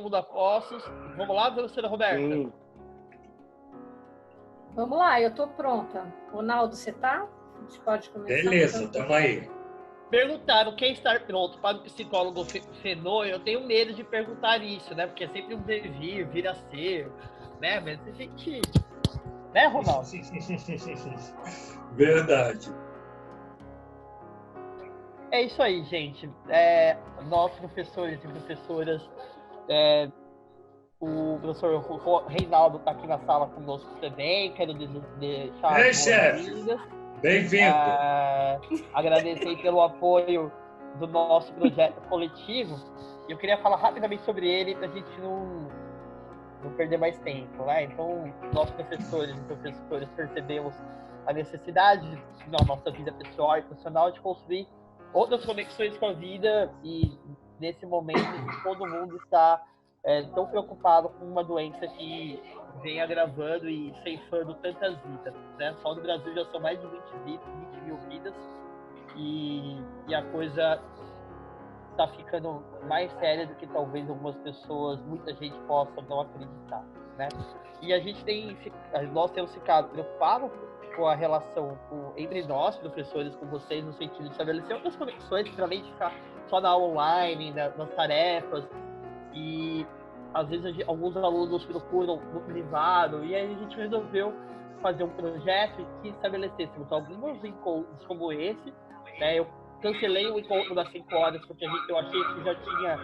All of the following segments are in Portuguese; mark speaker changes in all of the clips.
Speaker 1: mundo a postos. Vamos lá, professora Roberta?
Speaker 2: Sim.
Speaker 3: Vamos lá, eu estou pronta. Ronaldo, você tá? A gente pode começar?
Speaker 4: Beleza, tamo aí.
Speaker 1: Perguntaram quem está pronto para o psicólogo Fenô. Eu tenho medo de perguntar isso, né? Porque é sempre um devir, vir a ser, né? Mas a gente... Né, Ronaldo?
Speaker 4: Verdade.
Speaker 1: É isso aí, gente. Nós, professores e professoras, o professor Reinaldo está aqui na sala conosco também. Quero deixar
Speaker 4: Ei,
Speaker 1: as
Speaker 4: chefe.
Speaker 1: boas-vindas.
Speaker 4: Bem-vindo.
Speaker 1: Agradecer pelo apoio do nosso projeto coletivo. E eu queria falar rapidamente sobre ele para a gente não perder mais tempo, né? Então, nós professores e professoras percebemos a necessidade na nossa vida pessoal e profissional de construir outras conexões com a vida, e nesse momento todo mundo está tão preocupado com uma doença que vem agravando e ceifando tantas vidas, né? Só no Brasil já são mais de 20 mil vidas, e a coisa está ficando mais séria do que talvez algumas pessoas, muita gente possa não acreditar, né? E nós temos ficado preocupados com a relação entre nós, professores, com vocês, no sentido de estabelecer outras conexões, para além de ficar só na aula online, nas tarefas. E às vezes alguns alunos nos procuram no privado, e aí a gente resolveu fazer um projeto que estabelecêssemos alguns encontros como esse, né? Eu cancelei o encontro das 5 horas porque eu achei que já tinha...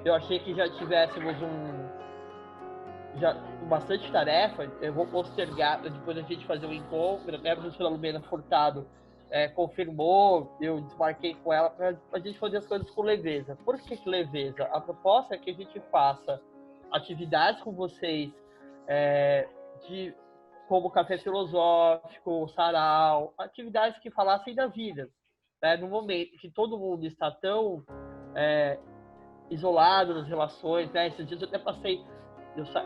Speaker 1: Eu achei que já tivéssemos bastante tarefa. Eu vou postergar para depois a gente fazer um encontro. Até a professora Lumena Furtado confirmou, eu desmarquei com ela para a gente fazer as coisas com leveza. Por que leveza? A proposta é que a gente faça atividades com vocês como café filosófico, sarau, atividades que falassem da vida, né? No momento que todo mundo está tão isolado nas relações, né? Esses dias eu até passei,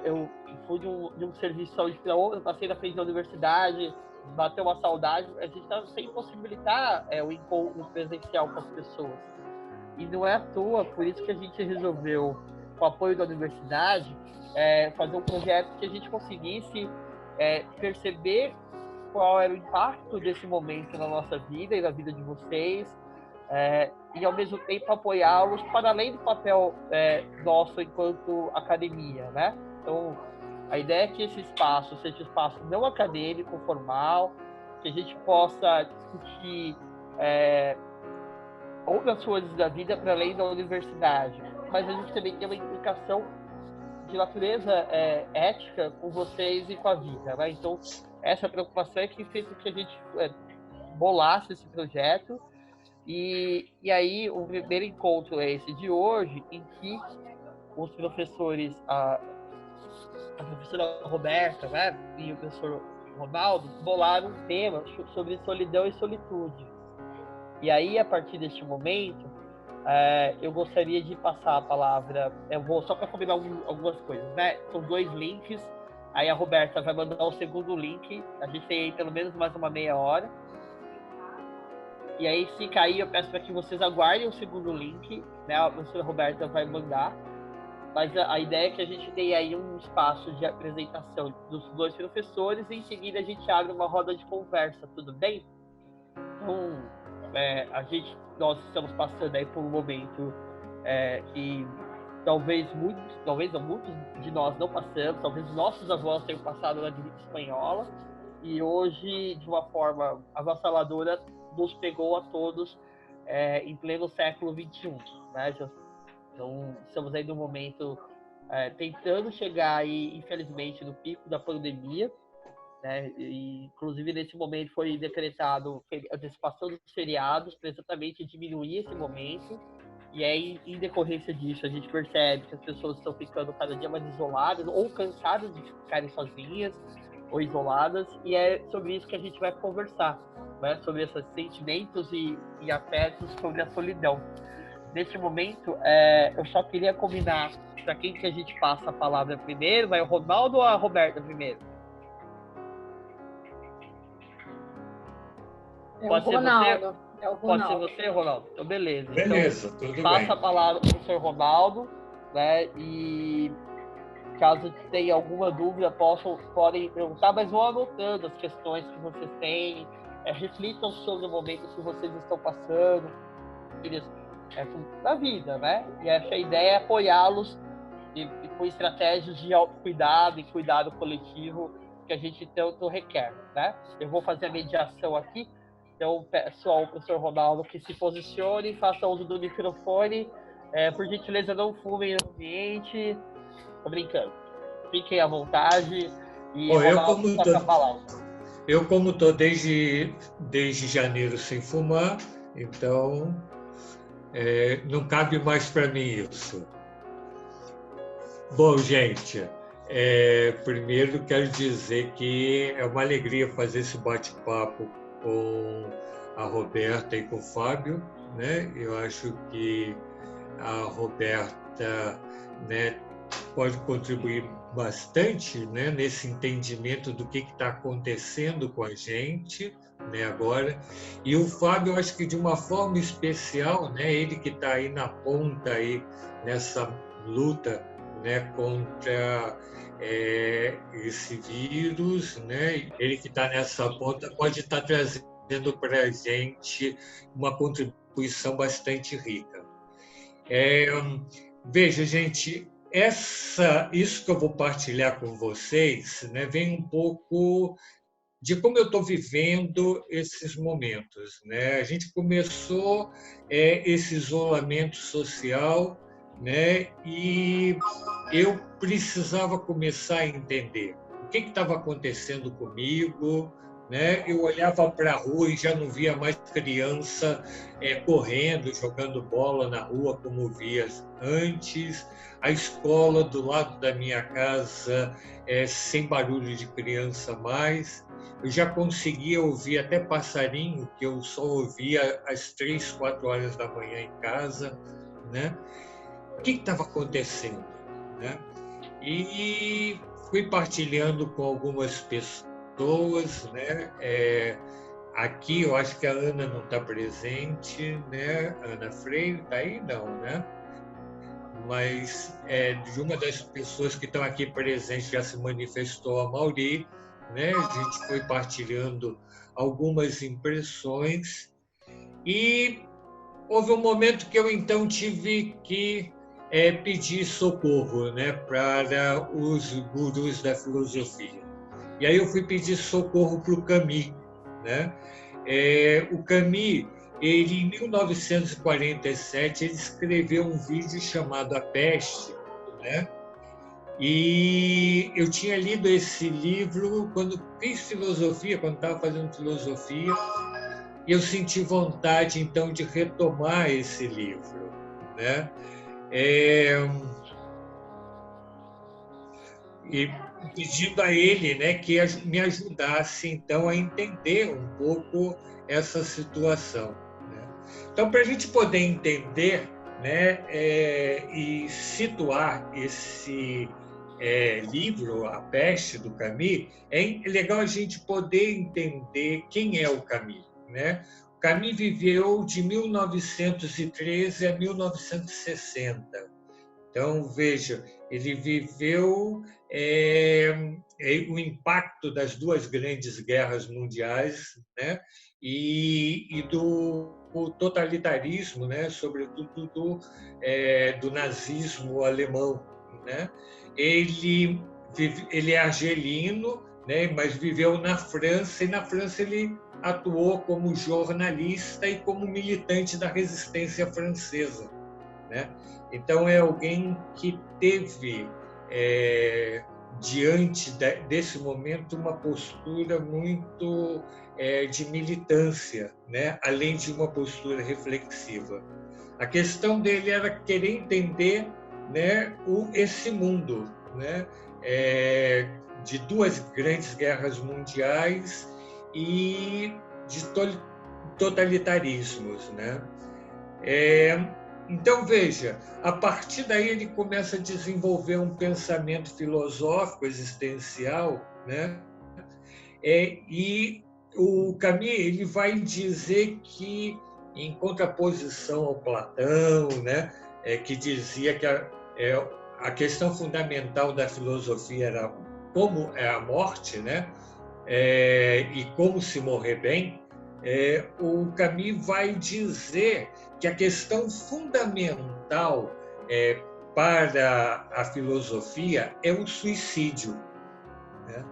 Speaker 1: eu fui de um serviço de saúde para outro, passei na frente da universidade, bateu uma saudade. A gente está sem possibilitar o encontro presencial com as pessoas. E não é à toa, por isso que a gente resolveu, com o apoio da universidade, fazer um projeto que a gente conseguisse perceber qual era o impacto desse momento na nossa vida e na vida de vocês, e ao mesmo tempo apoiá-los para além do papel nosso enquanto academia, né? Então, a ideia é que esse espaço seja um espaço não acadêmico, formal, que a gente possa discutir outras coisas da vida para além da universidade, mas a gente também tem uma implicação de natureza ética com vocês e com a vida, né? Então, essa preocupação é que fez com que a gente bolasse esse projeto. E aí, o primeiro encontro é esse de hoje, em que os professores, a professora Roberta, né, e o professor Ronaldo, bolaram um tema sobre solidão e solitude. E aí, a partir deste momento, eu gostaria de passar a palavra, eu vou só para combinar algumas coisas, né? São 2 links, aí a Roberta vai mandar o segundo link, a gente tem aí pelo menos mais uma meia hora. E aí, se cair, eu peço para que vocês aguardem o segundo link, né? A professora Roberta vai mandar. Mas a ideia é que a gente tenha aí um espaço de apresentação dos 2 professores, e em seguida a gente abre uma roda de conversa, tudo bem? Então, nós estamos passando aí por um momento que talvez muitos de nós não passamos, talvez nossos avós tenham passado na gripe espanhola, e hoje, de uma forma avassaladora, nos pegou a todos em pleno século XXI, né? Então, estamos aí num momento tentando chegar aí, infelizmente, no pico da pandemia, né? E, inclusive, nesse momento foi decretado a antecipação dos feriados para exatamente diminuir esse momento. E aí, em decorrência disso, a gente percebe que as pessoas estão ficando cada dia mais isoladas ou cansadas de ficarem sozinhas ou isoladas, e é sobre isso que a gente vai conversar, né? Sobre esses sentimentos e afetos, sobre a solidão. Neste momento, eu só queria combinar para quem que a gente passa a palavra primeiro. Vai o Ronaldo ou a Roberta primeiro?
Speaker 3: Pode ser Ronaldo. É o
Speaker 1: Pode ser
Speaker 3: Ronaldo.
Speaker 1: você, Ronaldo? Então, beleza.
Speaker 4: Beleza, tudo
Speaker 1: Então, passa a
Speaker 4: bem.
Speaker 1: palavra para o senhor Ronaldo, né? E caso tenha alguma dúvida, podem perguntar, mas vão anotando as questões que vocês têm, reflitam sobre o momento que vocês estão passando, da vida, né? E essa ideia é apoiá-los e com estratégias de autocuidado e cuidado coletivo que a gente tanto requer, né? Eu vou fazer a mediação aqui, então peço ao professor Ronaldo que se posicione, faça uso do microfone, por gentileza não fumem no ambiente, tô brincando, fiquem à vontade e
Speaker 4: Bom,
Speaker 1: Ronaldo toca a palavra.
Speaker 4: eu como tô desde janeiro sem fumar, então não cabe mais para mim isso. Bom, gente, primeiro quero dizer que é uma alegria fazer esse bate-papo com a Roberta e com o Fábio, né? Eu acho que a Roberta, né, pode contribuir bastante, né, nesse entendimento do que está acontecendo com a gente, né, agora. E o Fábio, eu acho que de uma forma especial, né, ele que está aí na ponta aí nessa luta, né, contra esse vírus, né, ele que está nessa ponta pode estar trazendo para a gente uma contribuição bastante rica. Veja, gente, isso que eu vou partilhar com vocês, né, vem um pouco de como eu estou vivendo esses momentos, né? A gente começou esse isolamento social, né? E eu precisava começar a entender o que estava acontecendo comigo, né? Eu olhava para a rua e já não via mais criança correndo, jogando bola na rua como via antes. A escola do lado da minha casa sem barulho de criança mais. Eu já conseguia ouvir até passarinho, que eu só ouvia às 3, 4 horas da manhã em casa, né? O que estava acontecendo, né? E fui partilhando com algumas pessoas, né? Aqui eu acho que a Ana não está presente, né? Ana Freire está aí? Não, né? Mas de uma das pessoas que estão aqui presentes já se manifestou, a Mauri, né? A gente foi partilhando algumas impressões e houve um momento que eu então tive que pedir socorro, né, para os gurus da filosofia. E aí eu fui pedir socorro para o Camus, né? O Camus, ele, em 1947, ele escreveu um vídeo chamado A Peste, né? E eu tinha lido esse livro quando fiz filosofia, quando estava fazendo filosofia, e eu senti vontade, então, de retomar esse livro, né? E pedindo a ele, né, que me ajudasse, então, a entender um pouco essa situação, né? Então, para a gente poder entender, né, e situar esse livro, A Peste, do Camus, é legal a gente poder entender quem é o Camus, né? O Camus viveu de 1913 a 1960. Então, veja, ele viveu o impacto das duas grandes guerras mundiais, né? e do totalitarismo, né? Sobretudo do nazismo alemão, né? Ele é argelino, né? Mas viveu na França, e na França ele atuou como jornalista e como militante da resistência francesa, né? Então, é alguém que teve, diante desse momento, uma postura muito de militância, né? Além de uma postura reflexiva. A questão dele era querer entender, né, esse mundo, né? De duas grandes guerras mundiais e de totalitarismos, né? Então, veja, a partir daí ele começa a desenvolver um pensamento filosófico existencial, né? E o Camus ele vai dizer que em contraposição ao Platão, né, que dizia que a questão fundamental da filosofia era como é a morte, né, e como se morrer bem. O Camus vai dizer que a questão fundamental para a filosofia é o suicídio, né?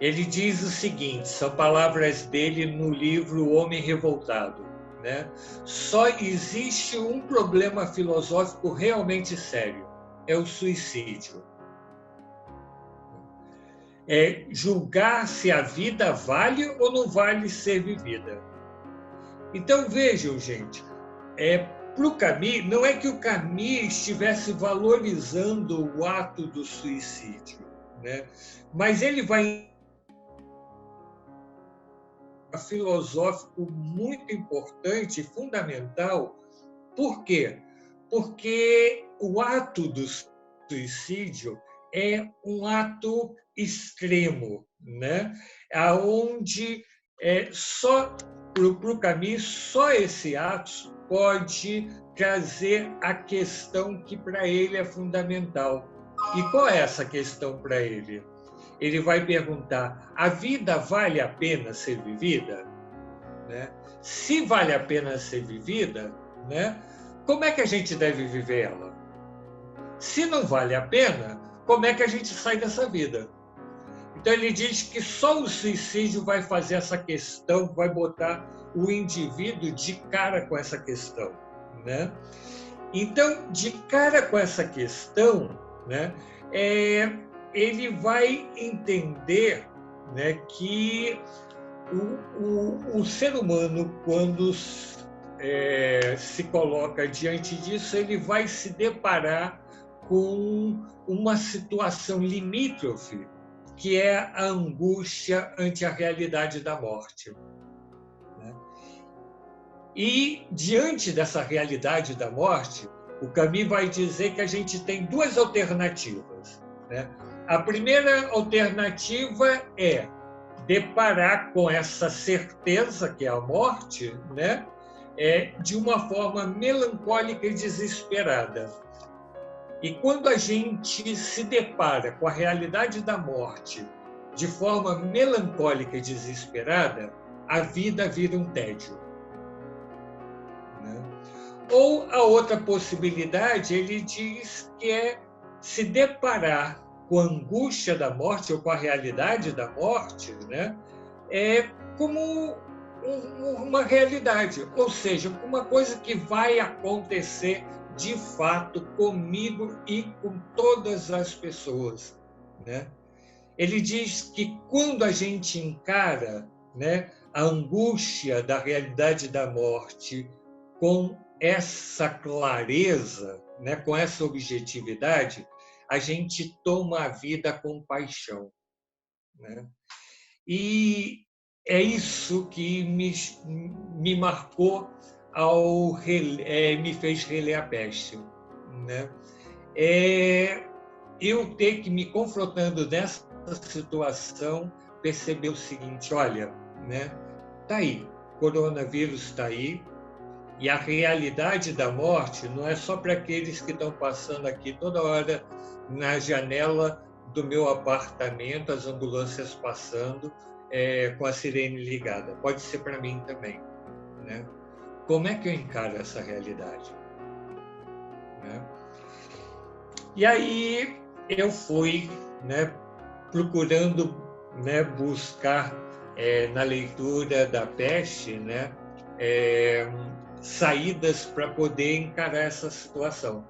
Speaker 4: Ele diz o seguinte, são palavras dele no livro O Homem Revoltado, né? Só existe um problema filosófico realmente sério, é o suicídio. É julgar se a vida vale ou não vale ser vivida. Então, vejam, gente, para o Camus, não é que o Camus estivesse valorizando o ato do suicídio, né? Mas ele vai filosófico muito importante, fundamental. Por quê? Porque o ato do suicídio é um ato extremo, né? Aonde só para o Camus só esse ato pode trazer a questão que para ele é fundamental. E qual é essa questão para ele? Ele vai perguntar: a vida vale a pena ser vivida? Né? Se vale a pena ser vivida, né? Como é que a gente deve viver ela? Se não vale a pena, como é que a gente sai dessa vida? Então ele diz que só o suicídio vai fazer essa questão, vai botar o indivíduo de cara com essa questão, né? Então, de cara com essa questão, né, ele vai entender, né, que o ser humano, quando se coloca diante disso, ele vai se deparar com uma situação limítrofe, que é a angústia ante a realidade da morte. Né? E, diante dessa realidade da morte, o Camus vai dizer que a gente tem duas alternativas. Né? A primeira alternativa é deparar com essa certeza, que é a morte, né? De uma forma melancólica e desesperada. E quando a gente se depara com a realidade da morte de forma melancólica e desesperada, a vida vira um tédio. Né? Ou a outra possibilidade, ele diz que é se deparar com a angústia da morte ou com a realidade da morte, né? Como uma realidade, ou seja, uma coisa que vai acontecer de fato comigo e com todas as pessoas, né? Ele diz que quando a gente encara, né, a angústia da realidade da morte com essa clareza, né, com essa objetividade, a gente toma a vida com paixão, né? E é isso que me marcou me fez reler A Peste, né? Eu ter que me confrontando nessa situação, perceber o seguinte: olha, né? Tá aí, coronavírus está aí, e a realidade da morte não é só para aqueles que estão passando aqui toda hora na janela do meu apartamento, as ambulâncias passando com a sirene ligada. Pode ser para mim também, né? Como é que eu encaro essa realidade? Né? E aí eu fui, né, procurando, né, buscar na leitura da Peste, né, saídas para poder encarar essa situação.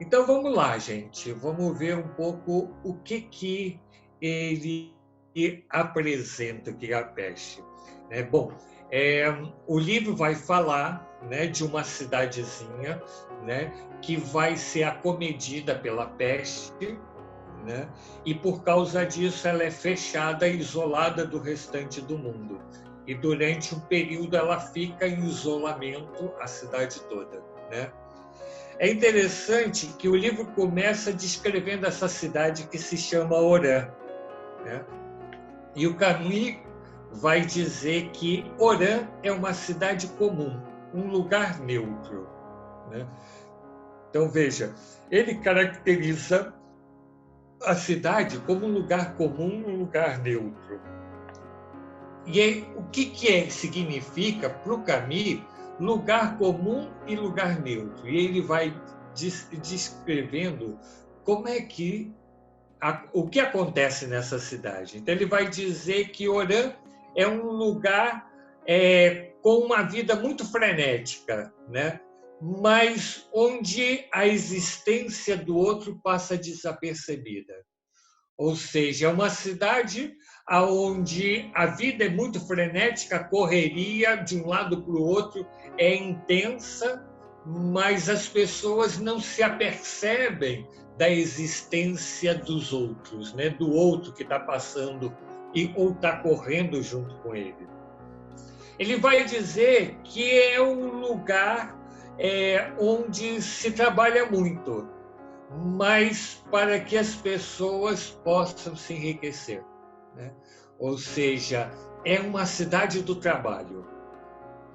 Speaker 4: Então vamos lá, gente, vamos ver um pouco o que ele apresenta, que é A Peste. Bom, o livro vai falar, né, de uma cidadezinha, né, que vai ser acomedida pela peste, né, e por causa disso ela é fechada, isolada do restante do mundo. E durante um período ela fica em isolamento, a cidade toda, né? É interessante que o livro começa descrevendo essa cidade que se chama Oran, né? E o Camus vai dizer que Orã é uma cidade comum, um lugar neutro, né? Então, veja, ele caracteriza a cidade como um lugar comum, um lugar neutro. E aí, o que significa para o Camus lugar comum e lugar neutro? E ele vai descrevendo como é que o que acontece nessa cidade. Então, ele vai dizer que Orã é um lugar com uma vida muito frenética, né? Mas onde a existência do outro passa desapercebida. Ou seja, é uma cidade onde a vida é muito frenética, a correria de um lado para o outro é intensa, mas as pessoas não se apercebem da existência dos outros, né? Do outro que está passando ou está correndo junto com ele. Ele vai dizer que é um lugar onde se trabalha muito, mas para que as pessoas possam se enriquecer, né? Ou seja, é uma cidade do trabalho,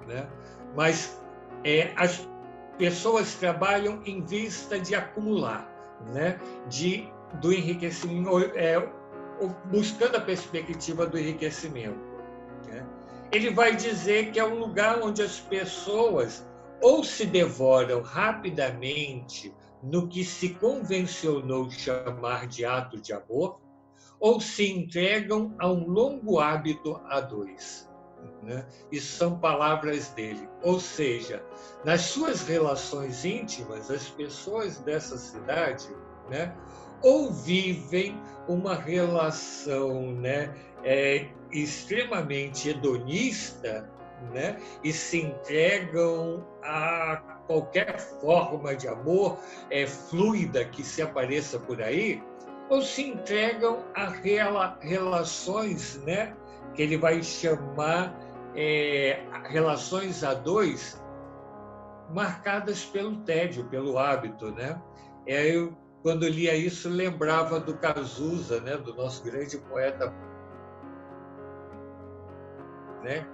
Speaker 4: né? Mas as pessoas trabalham em vista de acumular, né? Do enriquecimento, buscando a perspectiva do enriquecimento, né? Ele vai dizer que é um lugar onde as pessoas ou se devoram rapidamente no que se convencionou chamar de ato de amor, ou se entregam a um longo hábito a dois, né? Isso são palavras dele. Ou seja, nas suas relações íntimas, as pessoas dessa cidade, né, ou vivem uma relação, né, extremamente hedonista, né, e se entregam a qualquer forma de amor fluida que se apareça por aí, ou se entregam a relações, né, que ele vai chamar relações a dois, marcadas pelo tédio, pelo hábito, né? Eu, quando lia isso, lembrava do Cazuza, né, do nosso grande poeta, né,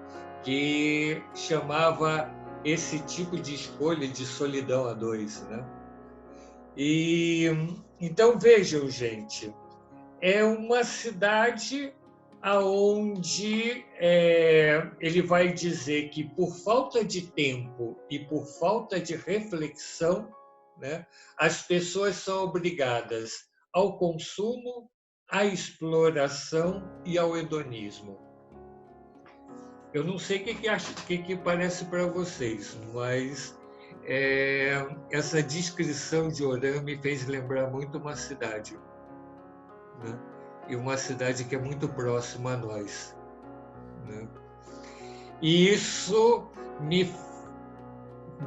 Speaker 4: que chamava esse tipo de escolha de solidão a dois, né? E então vejam, gente, é uma cidade aonde ele vai dizer que por falta de tempo e por falta de reflexão, né, as pessoas são obrigadas ao consumo, à exploração e ao hedonismo. Eu não sei o que parece para vocês, mas essa descrição de Orã me fez lembrar muito uma cidade, né? E uma cidade que é muito próxima a nós, né? E isso me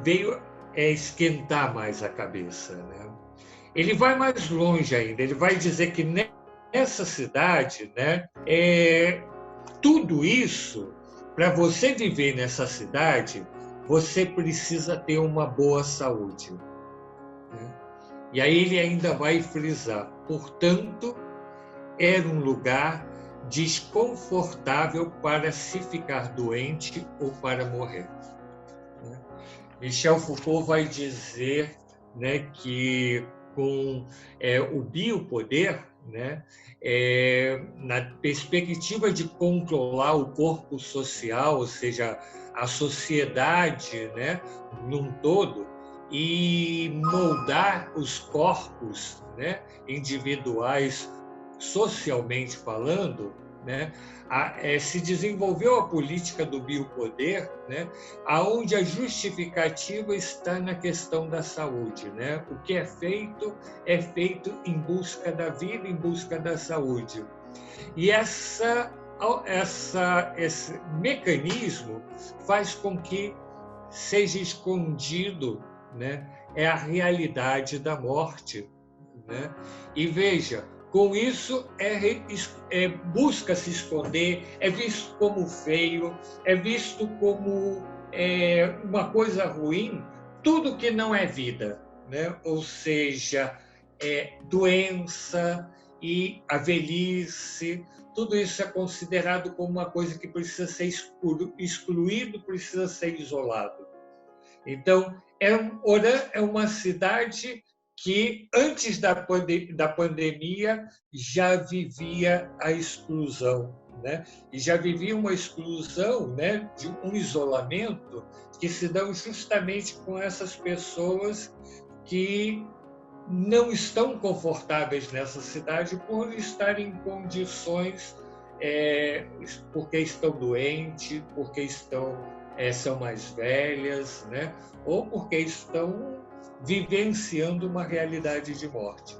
Speaker 4: veio esquentar mais a cabeça, né? Ele vai mais longe ainda, ele vai dizer que nessa cidade, né, tudo isso, para você viver nessa cidade, você precisa ter uma boa saúde, né? E aí ele ainda vai frisar, portanto, era um lugar desconfortável para se ficar doente ou para morrer, né? Michel Foucault vai dizer, né, que com o biopoder, né, na perspectiva de controlar o corpo social, ou seja, a sociedade, né, num todo, e moldar os corpos, né, individuais, socialmente falando, né, se desenvolveu a política do biopoder, né, aonde a justificativa está na questão da saúde, né? O que é feito em busca da vida, em busca da saúde. E esse mecanismo faz com que seja escondido, né, a realidade da morte, né? E veja, com isso, busca se esconder, é visto como feio, é visto como uma coisa ruim, tudo que não é vida, né? Ou seja, doença, e a velhice, tudo isso é considerado como uma coisa que precisa ser excluído, precisa ser isolado. Então, Orã é uma cidade que, antes da pandemia, já vivia a exclusão, né? E já vivia uma exclusão, né, de um isolamento que se dão justamente com essas pessoas que não estão confortáveis nessa cidade por estarem em condições, porque estão doentes, porque são mais velhas, né? Ou porque estão vivenciando uma realidade de morte.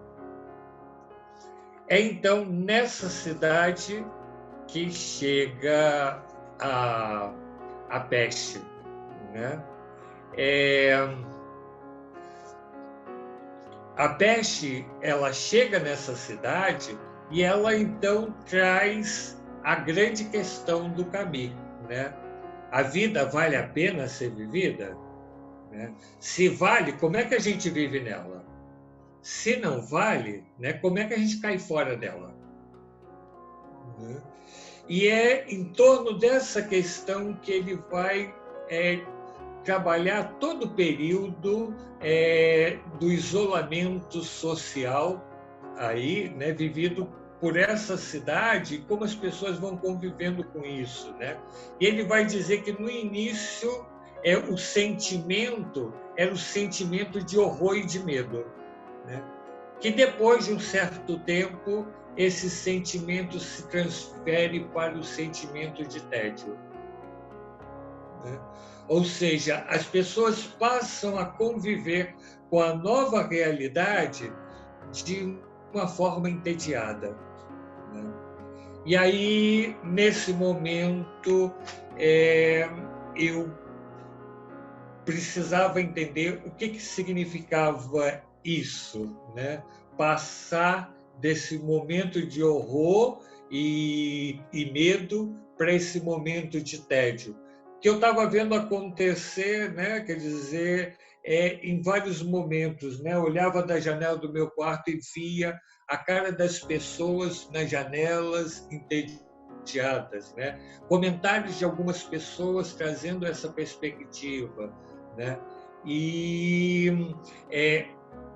Speaker 4: É então nessa cidade que chega a peste, né? A peste, ela chega nessa cidade e ela então traz a grande questão do Camus, né? A vida vale a pena ser vivida? Né? Se vale, como é que a gente vive nela? Se não vale, né, como é que a gente cai fora dela? Né? E é em torno dessa questão que ele vai trabalhar todo o período do isolamento social aí, né, vivido por essa cidade, como as pessoas vão convivendo com isso, né? E ele vai dizer que no início o sentimento era o sentimento de horror e de medo, né? Que depois de um certo tempo esse sentimento se transfere para o sentimento de tédio, né? Ou seja, as pessoas passam a conviver com a nova realidade de uma forma entediada, né? E aí, nesse momento, eu precisava entender o que significava isso, né? Passar desse momento de horror e medo para esse momento de tédio, que eu estava vendo acontecer, né? Quer dizer, em vários momentos, né? Eu olhava da janela do meu quarto e via a cara das pessoas nas janelas entediadas, né? Comentários de algumas pessoas trazendo essa perspectiva, né? E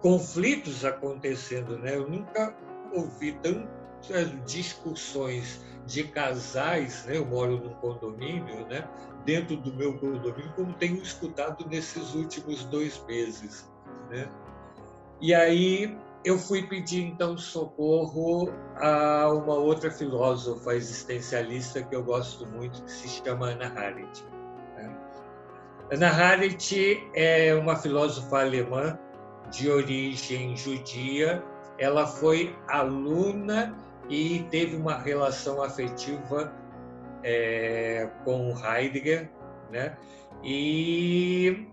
Speaker 4: conflitos acontecendo, né? Eu nunca ouvi tantas discussões de casais, né? Eu moro num condomínio, né? Dentro do meu condomínio, como tenho escutado nesses últimos 2 meses, né? E aí eu fui pedir então socorro a uma outra filósofa existencialista que eu gosto muito, que se chama Hannah Arendt, né? Hannah Arendt é uma filósofa alemã de origem judia. Ela foi aluna e teve uma relação afetiva com Heidegger, né? E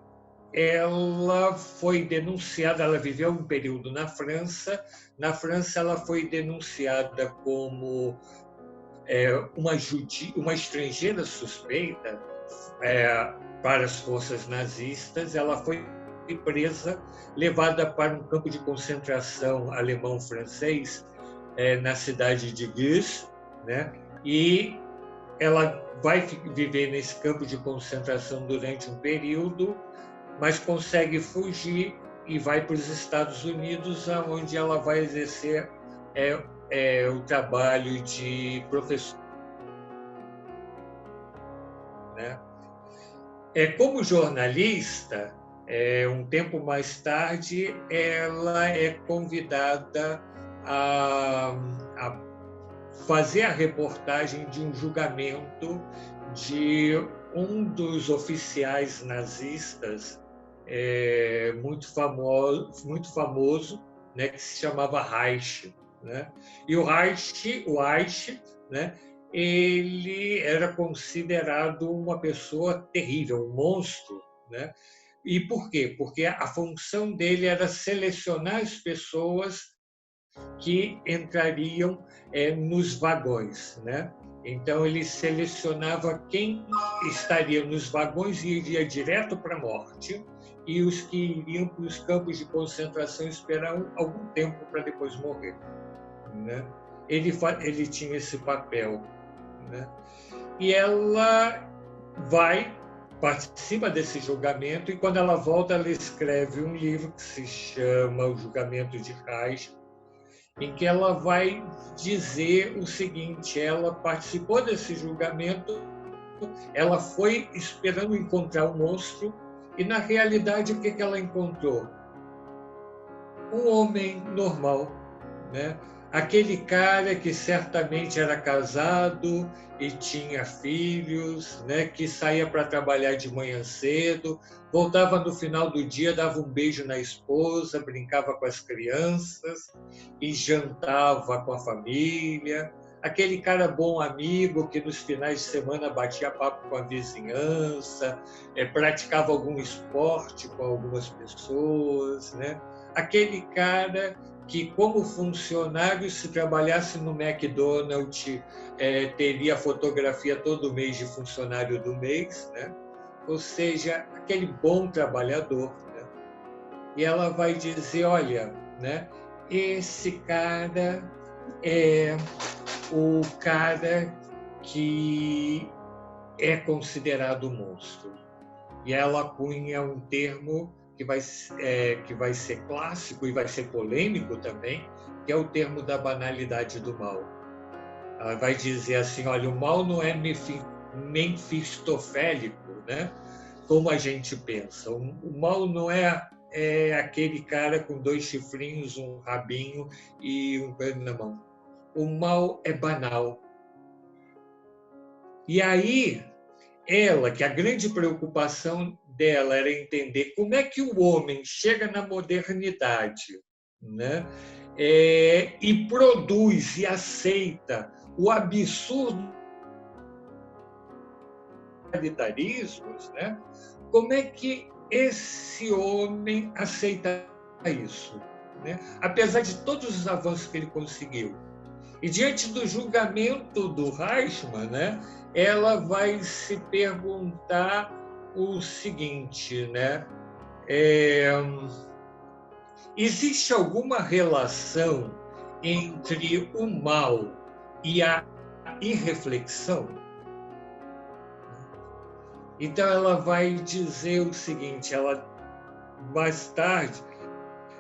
Speaker 4: ela foi denunciada, ela viveu um período na França. Na França, ela foi denunciada como uma estrangeira suspeita para as forças nazistas. Ela foi presa, levada para um campo de concentração alemão-francês na cidade de Guise, né? E ela vai viver nesse campo de concentração durante um período, mas consegue fugir e vai para os Estados Unidos, onde ela vai exercer o trabalho de professor, né? Como jornalista, um tempo mais tarde, ela é convidada a fazer a reportagem de um julgamento de um dos oficiais nazistas muito famoso, né, que se chamava Reich, né? E o Reich, né, ele era considerado uma pessoa terrível, um monstro, né? E por quê? Porque a função dele era selecionar as pessoas que entrariam nos vagões, né? Então ele selecionava quem estaria nos vagões e iria direto para a morte, e os que iriam para os campos de concentração esperavam algum tempo para depois morrer, né? Ele tinha esse papel, né? E ela participa desse julgamento, e quando ela volta, ela escreve um livro que se chama O Julgamento de Reich, em que ela vai dizer o seguinte: ela participou desse julgamento, ela foi esperando encontrar um monstro, e na realidade o que ela encontrou? Um homem normal, né? Aquele cara que certamente era casado e tinha filhos, né? Que saía para trabalhar de manhã cedo, voltava no final do dia, dava um beijo na esposa, brincava com as crianças e jantava com a família. Aquele cara bom amigo que nos finais de semana batia papo com a vizinhança, praticava algum esporte com algumas pessoas, né? Aquele cara que, como funcionário, se trabalhasse no McDonald's, teria fotografia todo mês de funcionário do mês, né? Ou seja, aquele bom trabalhador, né? E ela vai dizer, olha, né? Esse cara é o cara que é considerado monstro. E ela cunha um termo que vai ser clássico e vai ser polêmico também, que é o termo da banalidade do mal. Ela vai dizer assim, olha, o mal não é mefistofélico, né? Como a gente pensa. O mal não é aquele cara com 2 chifrinhos, um rabinho e um pano na mão. O mal é banal. E aí, ela, que a grande preocupação dela era entender como é que o homem chega na modernidade, né? E produz e aceita o absurdo dos totalitarismos, né? Como é que esse homem aceita isso, né? Apesar de todos os avanços que ele conseguiu. E diante do julgamento do Reichmann, né, ela vai se perguntar o seguinte, né? Existe alguma relação entre o mal e a irreflexão? Então ela vai dizer o seguinte, mais tarde,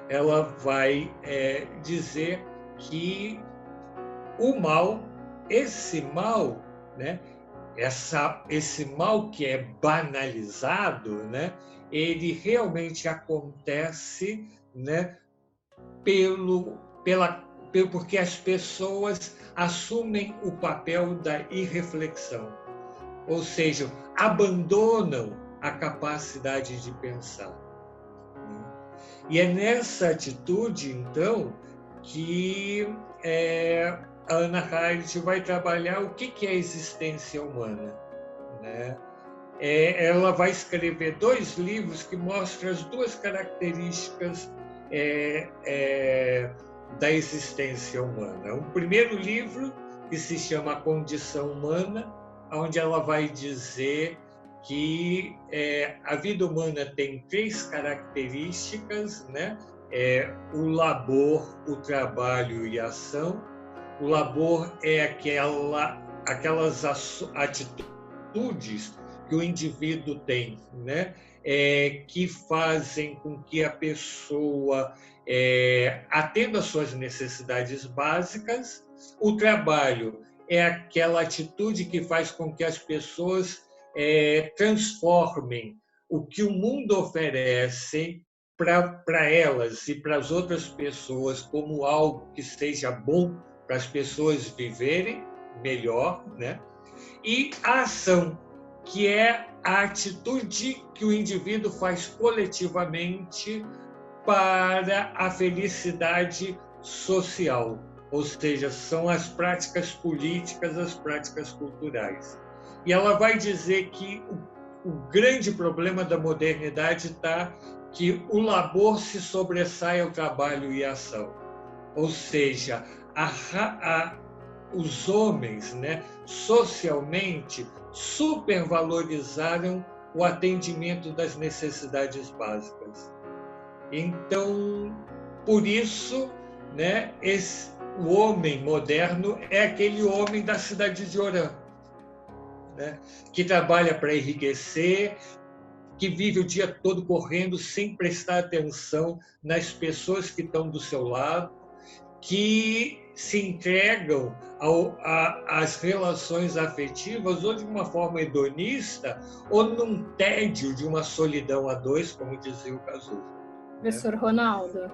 Speaker 4: ela vai dizer que o mal, esse mal, né? Esse mal que é banalizado, né? Ele realmente acontece, né? Porque as pessoas assumem o papel da irreflexão, ou seja, abandonam a capacidade de pensar. E é nessa atitude, então, que a Hannah Arendt vai trabalhar o que é a existência humana, né? Ela vai escrever 2 livros que mostram as 2 características da existência humana. Um primeiro livro que se chama A Condição Humana, onde ela vai dizer que a vida humana tem 3 características, né? O labor, o trabalho e a ação. O labor é aquelas atitudes que o indivíduo tem, né? Que fazem com que a pessoa atenda às suas necessidades básicas. O trabalho é aquela atitude que faz com que as pessoas transformem o que o mundo oferece para elas e para as outras pessoas como algo que seja bom para as pessoas viverem melhor, né? E a ação, que é a atitude que o indivíduo faz coletivamente para a felicidade social, ou seja, são as práticas políticas, as práticas culturais. E ela vai dizer que o grande problema da modernidade está que o labor se sobressai ao trabalho e à ação. Ou seja, os homens, né, socialmente, supervalorizaram o atendimento das necessidades básicas. Então, por isso, né, o homem moderno é aquele homem da cidade de Orã, né? Que trabalha para enriquecer, que vive o dia todo correndo sem prestar atenção nas pessoas que estão do seu lado, que se entregam às relações afetivas ou de uma forma hedonista ou num tédio de uma solidão a dois, como dizia o Cazuza.
Speaker 3: Professor Ronaldo,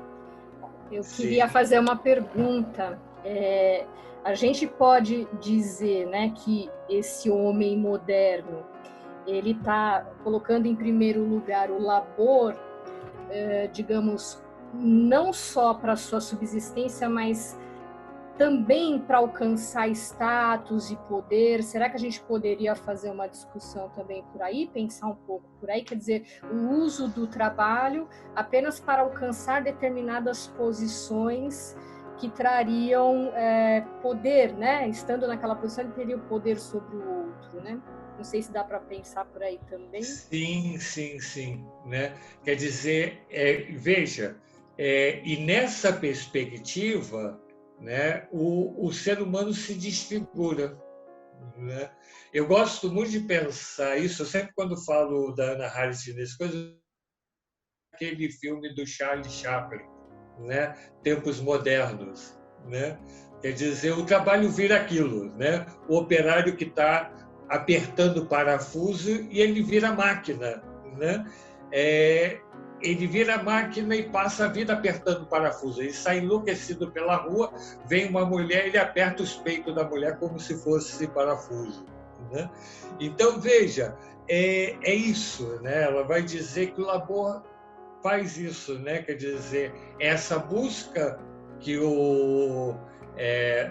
Speaker 3: eu
Speaker 4: Sim.
Speaker 3: queria fazer uma pergunta. A gente pode dizer, né, que esse homem moderno, ele está colocando em primeiro lugar o labor, digamos, não só para a sua subsistência, mas também para alcançar status e poder. Será que a gente poderia fazer uma discussão também por aí, pensar um pouco por aí? Quer dizer, o uso do trabalho apenas para alcançar determinadas posições que trariam poder, né? Estando naquela posição, ele teria o poder sobre o outro, né? Não sei se dá para pensar por aí também.
Speaker 4: Sim, né? Quer dizer, veja, e nessa perspectiva, né, o ser humano se desfigura, né? Eu gosto muito de pensar isso, sempre quando falo da Hannah Arendt nessas coisas, aquele filme do Charlie Chaplin, né? Tempos Modernos, né? Quer dizer, o trabalho vira aquilo, né? O operário que está apertando o parafuso e ele vira máquina, né? Ele vira máquina e passa a vida apertando o parafuso. Ele sai enlouquecido pela rua, vem uma mulher, ele aperta os peitos da mulher como se fosse parafuso, né? Então, veja, é isso, né? Ela vai dizer que o labor faz isso, né? Quer dizer, essa busca que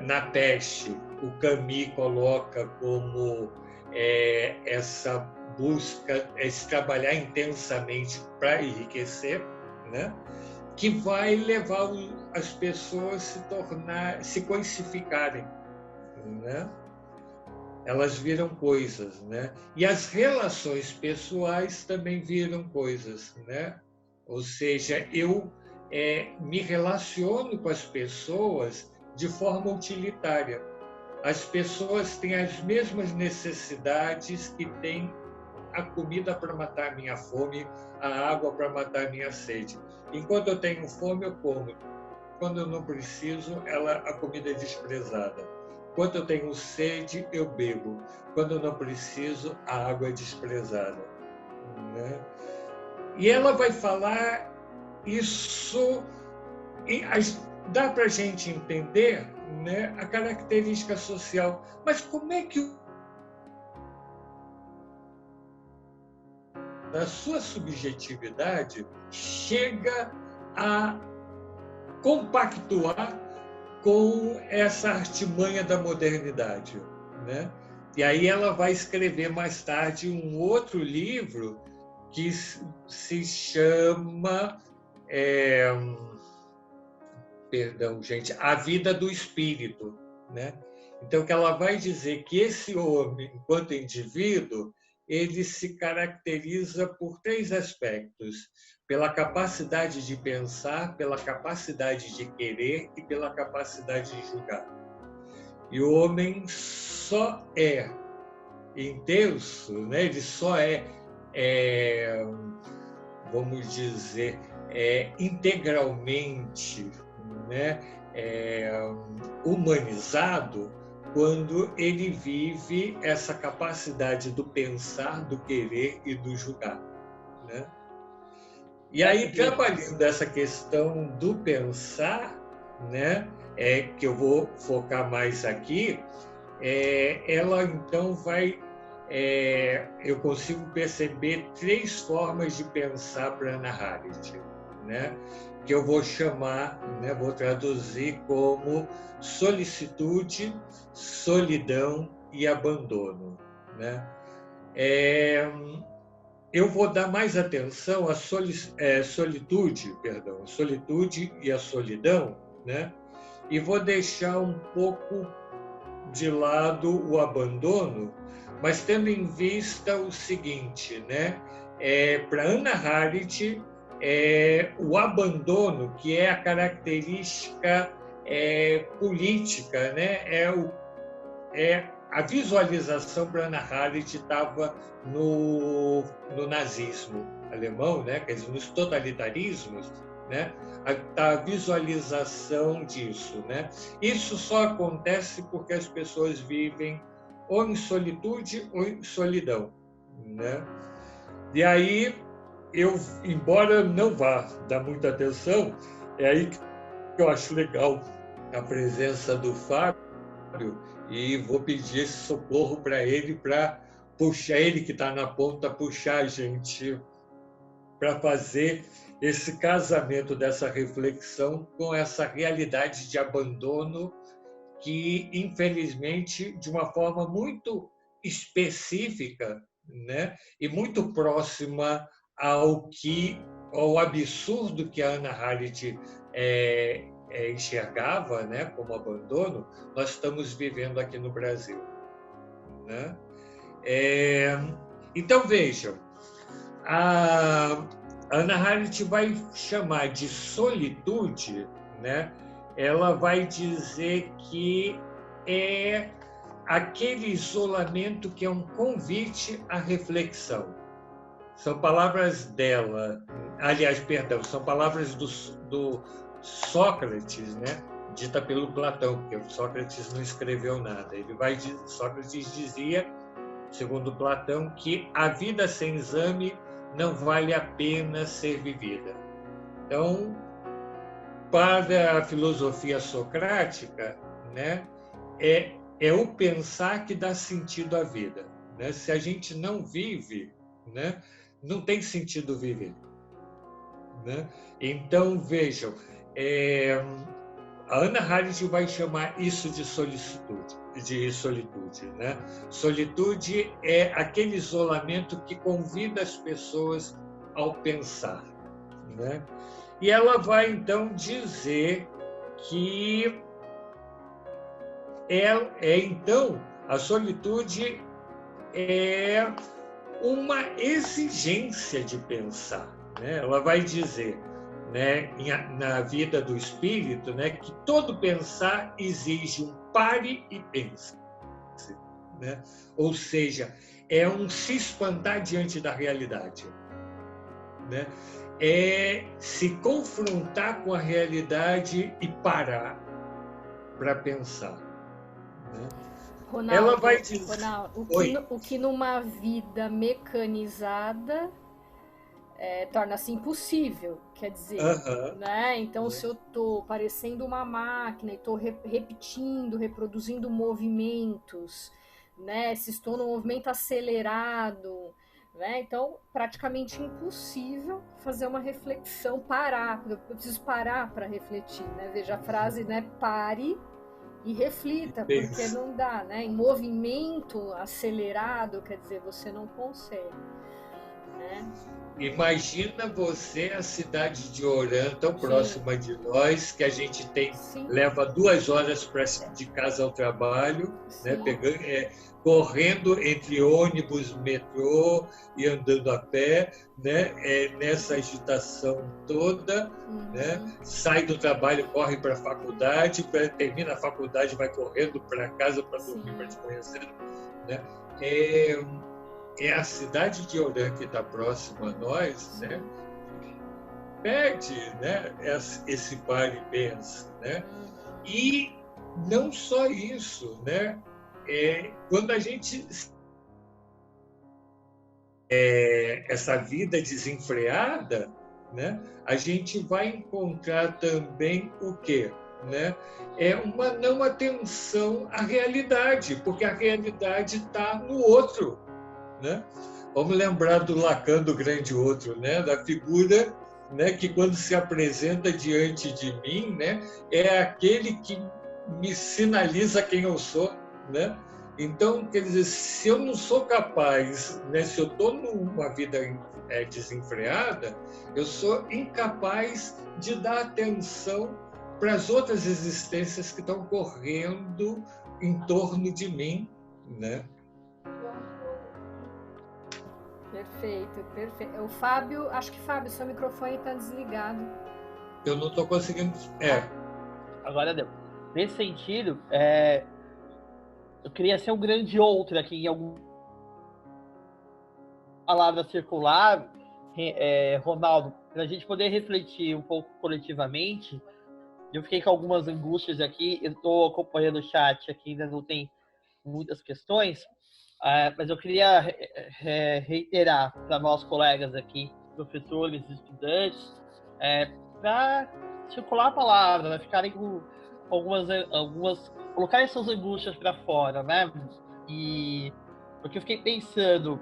Speaker 4: na Peste o Camus coloca como essa busca, esse trabalhar intensamente para enriquecer, né? Que vai levar as pessoas se coisificarem, né? Elas viram coisas, né? E as relações pessoais também viram coisas, né? Ou seja, eu me relaciono com as pessoas de forma utilitária. As pessoas têm as mesmas necessidades que têm a comida para matar a minha fome, a água para matar a minha sede. Enquanto eu tenho fome, eu como. Quando eu não preciso, a comida é desprezada. Quando eu tenho sede, eu bebo. Quando eu não preciso, a água é desprezada, né? E ela vai falar isso, e dá para a gente entender, né, a característica social. Mas como é que na sua subjetividade chega a compactuar com essa artimanha da modernidade, né? E aí ela vai escrever mais tarde um outro livro que se chama, A Vida do Espírito, né? Então, que ela vai dizer que esse homem, enquanto indivíduo, ele se caracteriza por 3 aspectos: pela capacidade de pensar, pela capacidade de querer e pela capacidade de julgar. E o homem só é intenso, né? Ele só vamos dizer, integralmente, né? Humanizado quando ele vive essa capacidade do pensar, do querer e do julgar, né? E aí, trabalhando essa questão do pensar, né, que eu vou focar mais aqui, ela então vai... eu consigo perceber 3 formas de pensar para Hannah Arendt, né, que eu vou chamar, né, vou traduzir como solicitude, solidão e abandono, né? Eu vou dar mais atenção à solitude e à solidão, né? E vou deixar um pouco de lado o abandono, mas tendo em vista o seguinte, né? Para Hannah Arendt, o abandono, que é a característica política, né? A visualização para Hannah Arendt estava no nazismo alemão, né? Quer dizer, nos totalitarismos, né? A visualização disso, né? Isso só acontece porque as pessoas vivem ou em solitude ou em solidão, né? E aí, embora não vá dar muita atenção, é aí que eu acho legal a presença do Fábio, e vou pedir esse socorro para ele puxar, ele que está na ponta, puxar a gente para fazer esse casamento dessa reflexão com essa realidade de abandono que, infelizmente, de uma forma muito específica, né, e muito próxima ao absurdo que a Hannah Arendt enxergava, né, como abandono, nós estamos vivendo aqui no Brasil, né? Então, vejam, a Hannah Arendt vai chamar de solitude, né? Ela vai dizer que é aquele isolamento que é um convite à reflexão. São palavras dela, aliás, perdão, são palavras do Sócrates, né? Dita pelo Platão, porque Sócrates não escreveu nada. Sócrates dizia, segundo Platão, que a vida sem exame não vale a pena ser vivida. Então, para a filosofia socrática, né, é o pensar que dá sentido à vida, né? Se a gente não vive, né, não tem sentido viver, né? Então, vejam, a Hannah Arendt vai chamar isso de solitude, né? Solitude é aquele isolamento que convida as pessoas ao pensar, né? E ela vai, então, dizer que então, a solitude é uma exigência de pensar, né? Ela vai dizer, né, na vida do espírito, né, que todo pensar exige um pare e pense, né? Ou seja, é um se espantar diante da realidade, né? É se confrontar com a realidade e parar para pensar, né?
Speaker 3: Ronaldo,
Speaker 4: ela vai dizer...
Speaker 3: Ronaldo, o que numa vida mecanizada torna-se impossível, quer dizer, né? Então, se eu estou parecendo uma máquina e estou repetindo, reproduzindo movimentos, né? Se estou num movimento acelerado, né? Então, praticamente impossível fazer uma reflexão, parar. Eu preciso parar para refletir, né? Veja a frase, né? Pare e reflita, porque não dá, né? Em movimento acelerado, quer dizer, você não consegue, né?
Speaker 4: Imagina você a cidade de Orã, tão próxima de nós, que a gente leva 2 horas de casa ao trabalho, né, correndo entre ônibus, metrô e andando a pé, né, nessa agitação toda, né, sai do trabalho, corre para a faculdade, termina a faculdade, vai correndo para casa para dormir, para te conhecer, né? É a cidade de Orã que está próxima a nós, né? Pede, né, esse pare e pense, né? E não só isso, né? Quando a gente essa vida desenfreada, né? A gente vai encontrar também o quê? Né? É uma não atenção à realidade, porque a realidade está no outro, né? Vamos lembrar do Lacan, do grande outro, né? Da figura, né, que quando se apresenta diante de mim, né, é aquele que me sinaliza quem eu sou, né? Então, quer dizer, se eu não sou capaz, né, se eu estou numa vida desenfreada, eu sou incapaz de dar atenção para as outras existências que estão correndo em torno de mim, né?
Speaker 3: Perfeito, perfeito. O Fábio, acho que Fábio, seu microfone está desligado.
Speaker 4: Eu não estou conseguindo.
Speaker 1: Agora deu. Nesse sentido, eu queria ser um grande outro aqui em alguma palavra circular, Ronaldo, para a gente poder refletir um pouco coletivamente. Eu fiquei com algumas angústias aqui, eu estou acompanhando o chat aqui, ainda não tem muitas questões, mas eu queria reiterar para nós colegas aqui, professores, estudantes, para circular a palavra, né? Ficarem com algumas, colocarem suas angústias para fora, né? E porque eu fiquei pensando,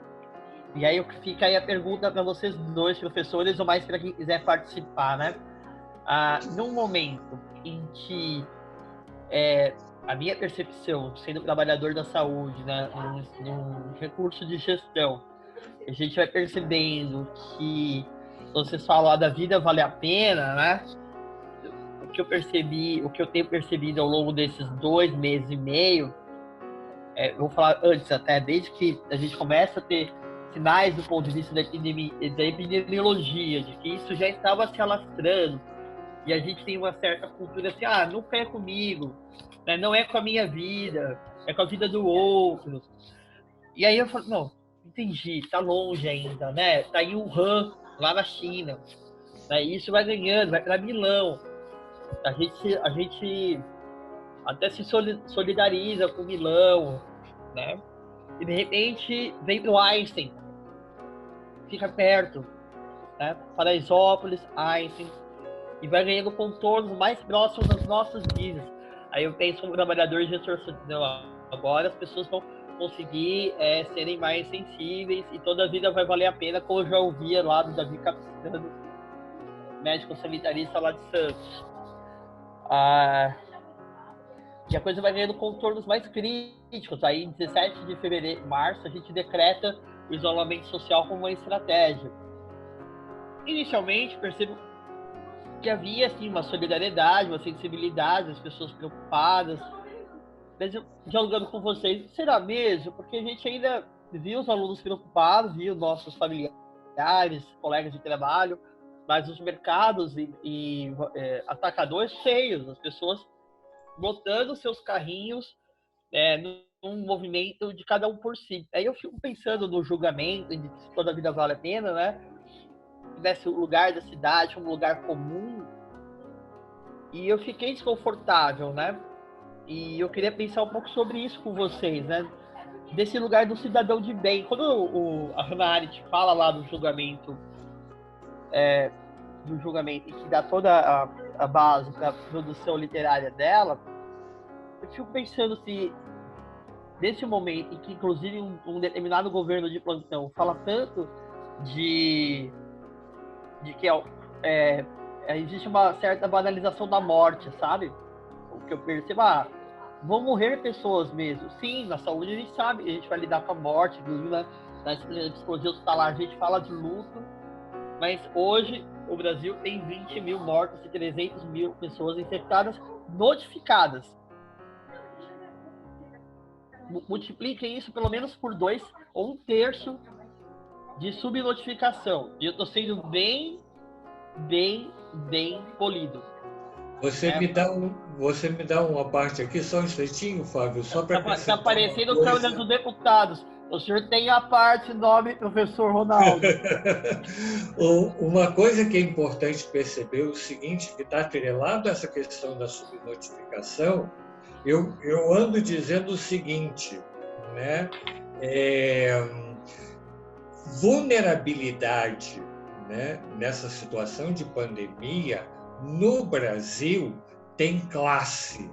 Speaker 1: e aí fica aí a pergunta para vocês dois, professores, ou mais para quem quiser participar, né? Num momento em que a minha percepção, sendo trabalhador da saúde, né, num recurso de gestão, a gente vai percebendo que vocês falam da vida vale a pena, né? O que eu tenho percebido ao longo desses 2 meses e meio, eu vou falar antes até, desde que a gente começa a ter sinais do ponto de vista da epidemiologia, de que isso já estava se alastrando, e a gente tem uma certa cultura assim, não é comigo, né? Não é com a minha vida, é com a vida do outro. E aí eu falo, não, entendi, tá longe ainda, né? Tá em Wuhan, lá na China. Né? Isso vai ganhando, vai para Milão. A gente até se solidariza com Milão, né? E de repente vem pro Einstein, fica perto, né? Paraisópolis, Einstein, e vai ganhando contornos mais próximos das nossas vidas. Aí eu penso como trabalhador e gestor, agora as pessoas vão conseguir serem mais sensíveis e toda a vida vai valer a pena, como eu já ouvia lá do Davi Capistrano, médico sanitarista lá de Santos. E a coisa vai ganhando contornos mais críticos. Aí, em 17 de março, a gente decreta o isolamento social como uma estratégia. Inicialmente, percebo que havia assim, uma solidariedade, uma sensibilidade, as pessoas preocupadas. Mas eu, dialogando com vocês, será mesmo? Porque a gente ainda viu os alunos preocupados, viu nossos familiares, colegas de trabalho, mas os mercados e atacadores cheios, as pessoas botando seus carrinhos num movimento de cada um por si. Aí eu fico pensando no julgamento, de que toda a vida vale a pena, né? Nesse lugar da cidade, um lugar comum. E eu fiquei desconfortável, né? E eu queria pensar um pouco sobre isso com vocês, né? Desse lugar do cidadão de bem. Quando a Hannah Arendt fala lá do julgamento, e que dá toda a base para a produção literária dela, eu fico pensando se, nesse momento em que, inclusive, um determinado governo de plantão fala tanto de que existe uma certa banalização da morte, sabe? O que eu percebo, vão morrer pessoas mesmo. Sim, na saúde a gente sabe, a gente vai lidar com a morte, inclusive na psicologia hospitalar a gente fala de luto, mas hoje o Brasil tem 20 mil mortos e 300 mil pessoas infectadas notificadas. Multipliquem isso pelo menos por 2 ou 1/3 de subnotificação. E eu estou sendo bem polido.
Speaker 4: Você me dá uma parte aqui, só um instantinho, Fábio, só para
Speaker 1: Está aparecendo Câmara dos Deputados. O senhor tem a parte nome, professor Ronaldo.
Speaker 4: Uma coisa que é importante perceber é o seguinte, que está atrelado a essa questão da subnotificação, eu ando dizendo o seguinte, né? Vulnerabilidade, né, nessa situação de pandemia, no Brasil, tem classe.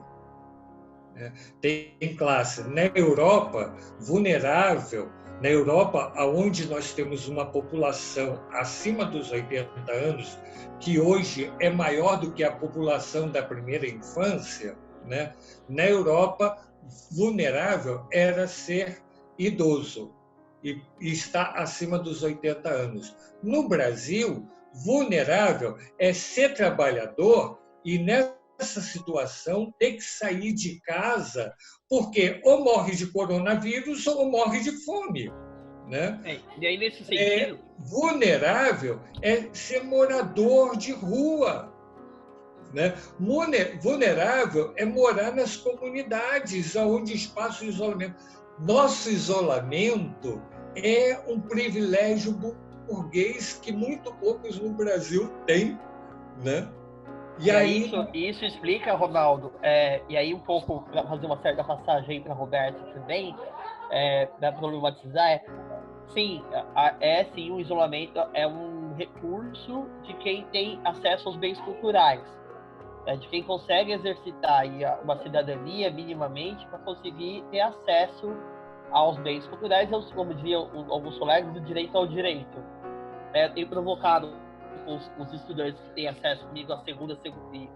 Speaker 4: Né? Tem classe. Na Europa, vulnerável, na Europa, onde nós temos uma população acima dos 80 anos, que hoje é maior do que a população da primeira infância, né? Na Europa, vulnerável era ser idoso e está acima dos 80 anos. No Brasil, vulnerável é ser trabalhador e nessa situação ter que sair de casa porque ou morre de coronavírus ou morre de fome. Né?
Speaker 1: E aí, nesse sentido...
Speaker 4: Vulnerável é ser morador de rua. né? Vulnerável é morar nas comunidades, onde espaço de isolamento. Nosso isolamento é um privilégio burguês que muito poucos no Brasil têm, né?
Speaker 1: E aí isso explica, Ronaldo, e aí um pouco, para fazer uma certa passagem para a Roberta também, para problematizar, sim, sim, o isolamento é um recurso de quem tem acesso aos bens culturais, de quem consegue exercitar aí uma cidadania minimamente para conseguir ter acesso aos bens culturais, como diziam alguns colegas, do direito ao direito. Tem provocado os estudantes que têm acesso comigo à segunda e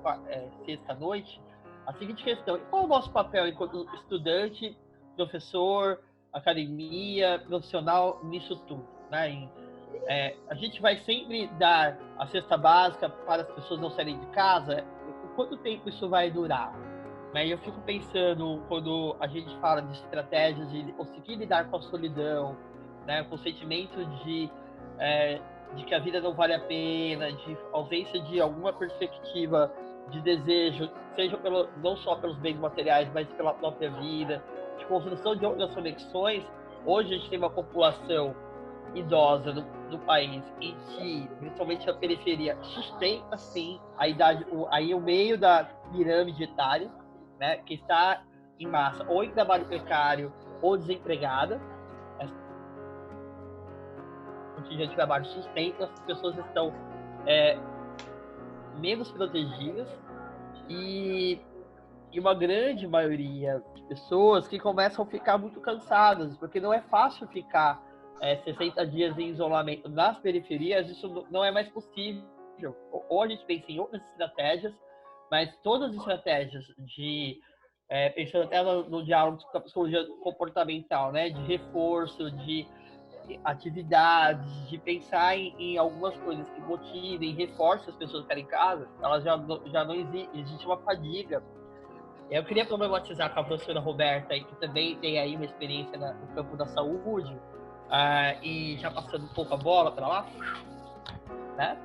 Speaker 1: sexta-noite a seguinte questão: qual é o nosso papel enquanto estudante, professor, academia, profissional nisso tudo, né? A gente vai sempre dar a cesta básica para as pessoas não saírem de casa. Quanto tempo isso vai durar? Eu fico pensando, quando a gente fala de estratégias de conseguir lidar com a solidão, né, com o sentimento de que a vida não vale a pena, de ausência de alguma perspectiva de desejo, seja não só pelos bens materiais, mas pela própria vida, de construção de outras conexões. Hoje a gente tem uma população idosa no país em que, principalmente a periferia, sustenta sim a idade, aí o meio da pirâmide etária, né, que está em massa ou em trabalho precário ou desempregada. O contingente de trabalho sustenta, as pessoas estão menos protegidas e uma grande maioria de pessoas que começam a ficar muito cansadas, porque não é fácil ficar 60 dias em isolamento nas periferias. Isso não é mais possível. Ou a gente pensa em outras estratégias, mas todas as estratégias pensando até no diálogo com a psicologia comportamental, né, de reforço, de atividades, de pensar em algumas coisas que motivem, reforcem as pessoas a ficarem em casa, elas já não existe uma fadiga. Eu queria problematizar com a professora Roberta, que também tem aí uma experiência no campo da saúde, e já passando um pouco a bola para lá, né?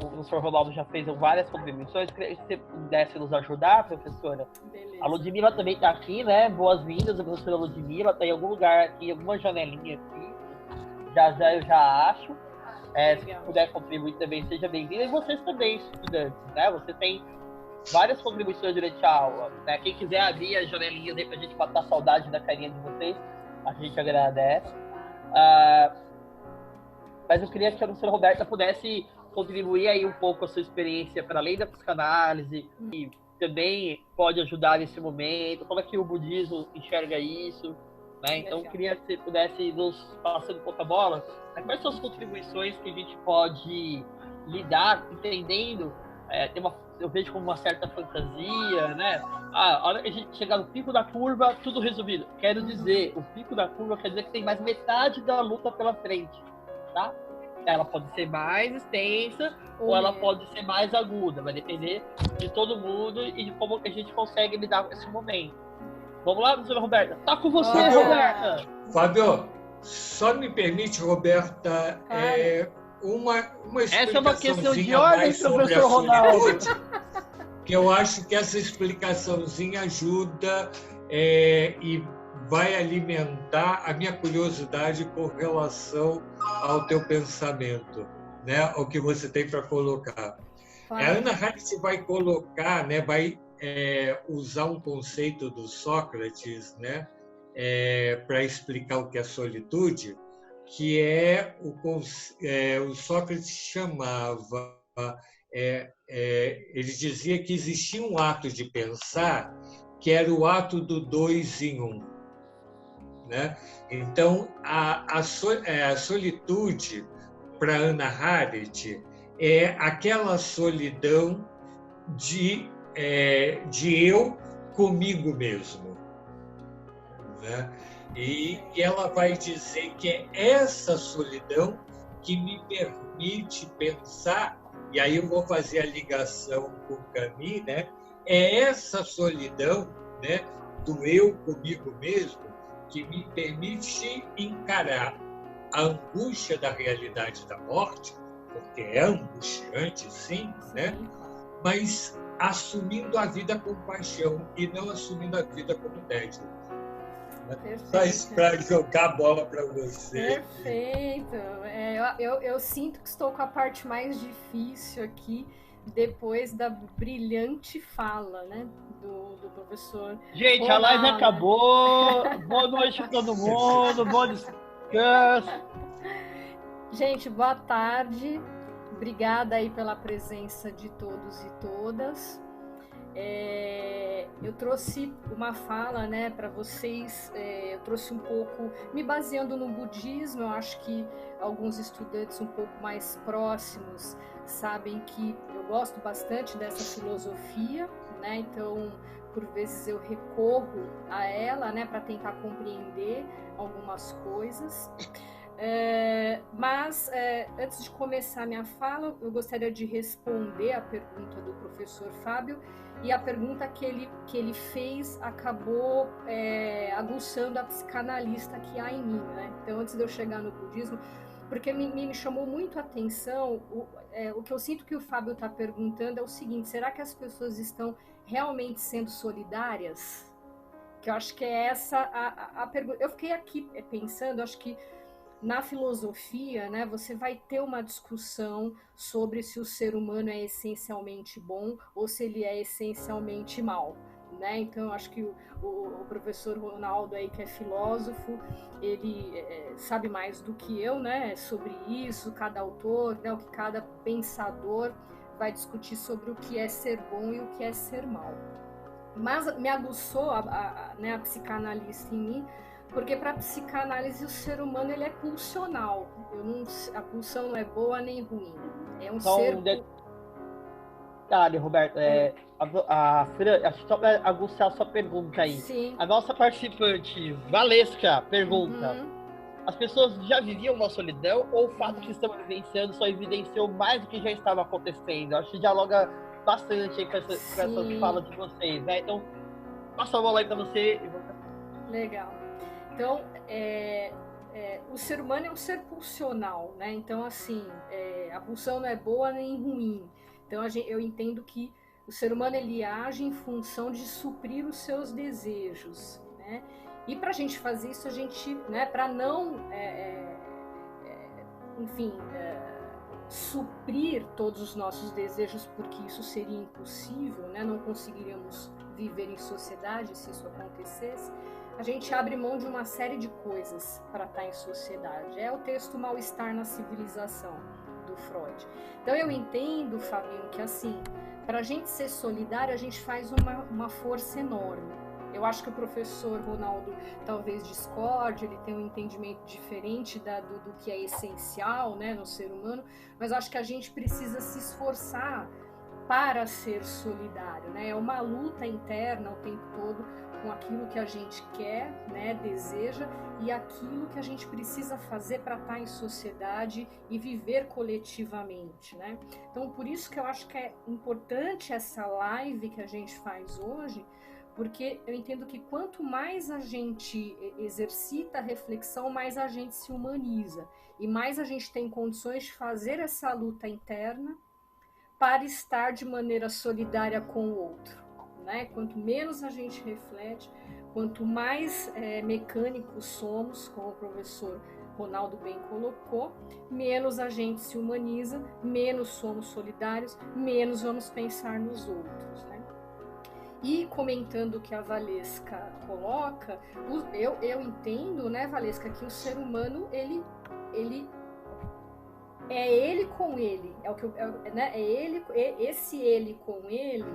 Speaker 1: O professor Ronaldo já fez várias contribuições. Queria que você pudesse nos ajudar, professora. Beleza. A Ludmila também está aqui, né? Boas-vindas, a professora Ludmila. Está em algum lugar aqui, alguma janelinha aqui. Eu já acho. Se puder contribuir também, seja bem-vinda. E vocês também, estudantes, né? Você tem várias contribuições durante a aula, né? Quem quiser abrir as janelinhas aí para a gente matar a saudade da carinha de vocês, a gente agradece. Mas eu queria que a professora Roberta pudesse contribuir aí um pouco a sua experiência para além da psicanálise, e também pode ajudar nesse momento, como é que o budismo enxerga isso, né? Então, eu queria que você pudesse nos passar um pouco a bola, né? Quais são as contribuições que a gente pode lidar, entendendo, eu vejo como uma certa fantasia, né? A hora que a gente chegar no pico da curva, tudo resolvido. Quero dizer, o pico da curva quer dizer que tem mais metade da luta pela frente. Tá? Ela pode ser mais extensa ou ela pode ser mais aguda, vai depender de todo mundo e de como que a gente consegue lidar com esse momento. Vamos lá, professora Roberta? Tá com você, Roberta!
Speaker 4: Fábio, só me permite, Roberta, uma explicaçãozinha.
Speaker 1: Essa é uma questão de ordem, professor Ronaldo.
Speaker 4: Que eu acho que essa explicaçãozinha ajuda e vai alimentar a minha curiosidade com relação ao teu pensamento, né? Ao que você tem para colocar. A Hannah Arendt vai colocar, né? Vai usar um conceito do Sócrates, né? Para explicar o que é solitude, que o Sócrates chamava, ele dizia que existia um ato de pensar que era o ato do 2 em 1. Né? Então, a solitude, para Hannah Arendt, é aquela solidão de eu comigo mesmo. Né? E ela vai dizer que é essa solidão que me permite pensar, e aí eu vou fazer a ligação com o Camus, né? É essa solidão, né, do eu comigo mesmo que me permite encarar a angústia da realidade da morte porque é angustiante, sim, né? Mas assumindo a vida com paixão e não assumindo a vida como tédio. Só isso para jogar a bola para você.
Speaker 3: Perfeito. Eu sinto que estou com a parte mais difícil aqui, depois da brilhante fala, né, do professor
Speaker 1: Gente,
Speaker 3: Ronaldo.
Speaker 1: A live acabou. Boa noite para todo mundo. Bom descanso.
Speaker 3: Gente, boa tarde. Obrigada aí pela presença de todos e todas. Eu trouxe uma fala, né, para vocês. Eu trouxe um pouco, me baseando no budismo. Eu acho que alguns estudantes um pouco mais próximos sabem que eu gosto bastante dessa filosofia, né? Então, por vezes eu recorro a ela, né, para tentar compreender algumas coisas. Mas antes de começar minha fala, eu gostaria de responder a pergunta do professor Fábio, e a pergunta que ele fez acabou aguçando a psicanalista que há em mim, né? Então, antes de eu chegar no budismo, porque me chamou muito a atenção, o que eu sinto que o Fábio está perguntando é o seguinte: será que as pessoas estão realmente sendo solidárias? Que eu acho que é essa a pergunta. Eu fiquei aqui pensando, acho que na filosofia, né, você vai ter uma discussão sobre se o ser humano é essencialmente bom ou se ele é essencialmente mal, né? Então, eu acho que o professor Ronaldo aí, que é filósofo, ele sabe mais do que eu, né, sobre isso. Cada autor, né, o que cada pensador vai discutir sobre o que é ser bom e o que é ser mal. Mas me aguçou né, a psicanalista em mim, porque para a psicanálise o ser humano ele é pulsional. A pulsão não é boa nem ruim. É um
Speaker 1: Então,
Speaker 3: ser...
Speaker 1: Detalhe, Roberto, acho que só para aguçar a sua pergunta aí.
Speaker 3: Sim.
Speaker 1: A nossa participante, Valesca, pergunta: as pessoas já viviam uma solidão ou o fato que estamos vivenciando só evidenciou mais do que já estava acontecendo? Acho que dialoga bastante aí com essa fala de vocês, né? Então, passa a bola aí para você.
Speaker 3: Legal. Então, o ser humano é um ser pulsional, né? Então, assim, a pulsão não é boa nem ruim. Então, eu entendo que o ser humano ele age em função de suprir os seus desejos, né? E para a gente fazer isso, a gente, né, para não, suprir todos os nossos desejos, porque isso seria impossível, né? Não conseguiríamos viver em sociedade se isso acontecesse. A gente abre mão de uma série de coisas para estar em sociedade. É o texto Mal-Estar na Civilização, do Freud. Então eu entendo, Fabinho, que assim, para a gente ser solidário, a gente faz uma força enorme. Eu acho que o professor Ronaldo talvez discorde, ele tem um entendimento diferente do que é essencial, né, no ser humano, mas eu acho que a gente precisa se esforçar para ser solidário, né? É uma luta interna o tempo todo com aquilo que a gente quer, né, deseja, e aquilo que a gente precisa fazer para estar em sociedade e viver coletivamente, né? Então, por isso que eu acho que é importante essa live que a gente faz hoje, porque eu entendo que quanto mais a gente exercita a reflexão, mais a gente se humaniza e mais a gente tem condições de fazer essa luta interna para estar de maneira solidária com o outro, né? Quanto menos a gente reflete, quanto mais mecânicos somos, como o professor Ronaldo bem colocou, menos a gente se humaniza, menos somos solidários, menos vamos pensar nos outros, né? E comentando o que a Valesca coloca, eu entendo, né, Valesca, que o ser humano ele é ele com ele, esse ele com ele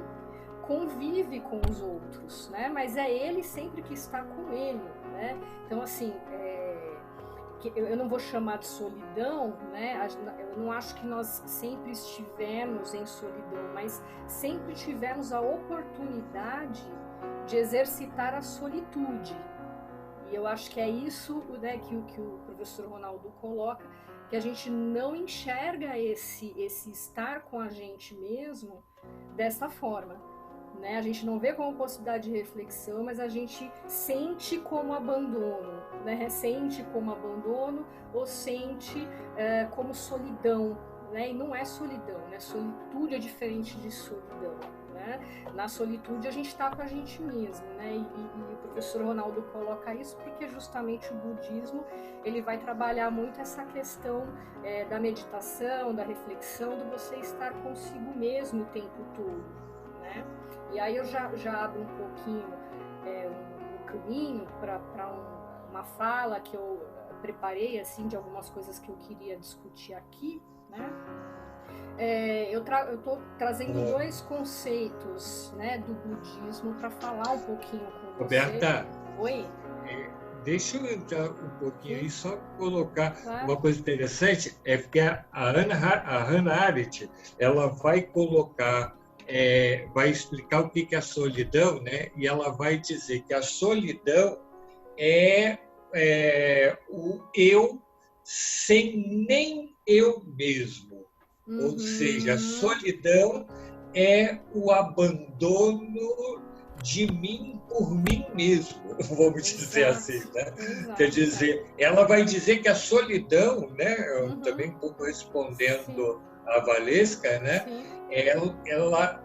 Speaker 3: convive com os outros, né? Mas é ele sempre que está com ele, né? Então, assim, eu não vou chamar de solidão, né? Eu não acho que nós sempre estivemos em solidão, mas sempre tivemos a oportunidade de exercitar a solitude. E eu acho que é isso, né, que o professor Ronaldo coloca, que a gente não enxerga esse estar com a gente mesmo dessa forma, né? A gente não vê como possibilidade de reflexão, mas a gente sente como abandono, né? Sente como abandono ou sente como solidão, né? E não é solidão, né? Solitude é diferente de solidão, né? Na solitude a gente está com a gente mesmo, né? E o professor Ronaldo coloca isso porque justamente o budismo ele vai trabalhar muito essa questão da meditação, da reflexão, de você estar consigo mesmo o tempo todo, né? E aí eu já abro um pouquinho um caminho para uma fala que eu preparei, assim, de algumas coisas que eu queria discutir aqui, né? Eu estou trazendo dois conceitos, né, do budismo para falar um pouquinho com você.
Speaker 4: Roberta,
Speaker 3: Oi?
Speaker 4: deixa eu entrar um pouquinho aí, só colocar
Speaker 3: Claro.
Speaker 4: uma coisa interessante, é porque a Hannah Arendt, ela vai colocar, vai explicar o que é a solidão, né? E ela vai dizer que a solidão é o eu sem nem eu mesmo. Ou seja, a solidão é o abandono de mim por mim mesmo, vamos dizer assim, né? Quer dizer, ela vai dizer que a solidão, né? Também um pouco respondendo a Valesca, né? Ela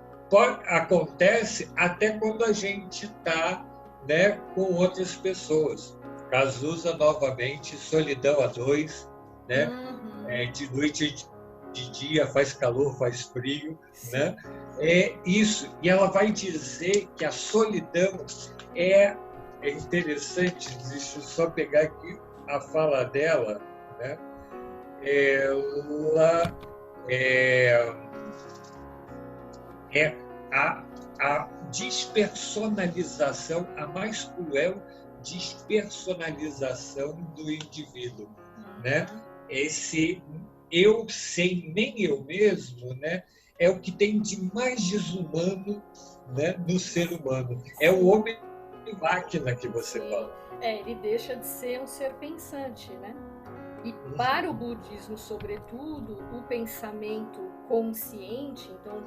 Speaker 4: acontece até quando a gente está, né, com outras pessoas. Cazuza novamente, solidão a dois, né? De noite, de dia, faz calor, faz frio, né? É isso. E ela vai dizer que a solidão é interessante. Deixa eu só pegar aqui a fala dela, né? Ela é a despersonalização, a mais cruel despersonalização do indivíduo, né? Esse eu sem nem eu mesmo, né? É o que tem de mais desumano, né, no ser humano. É o homem-máquina que você fala.
Speaker 3: Ele deixa de ser um ser pensante, né? E para o budismo, sobretudo, o pensamento consciente, então,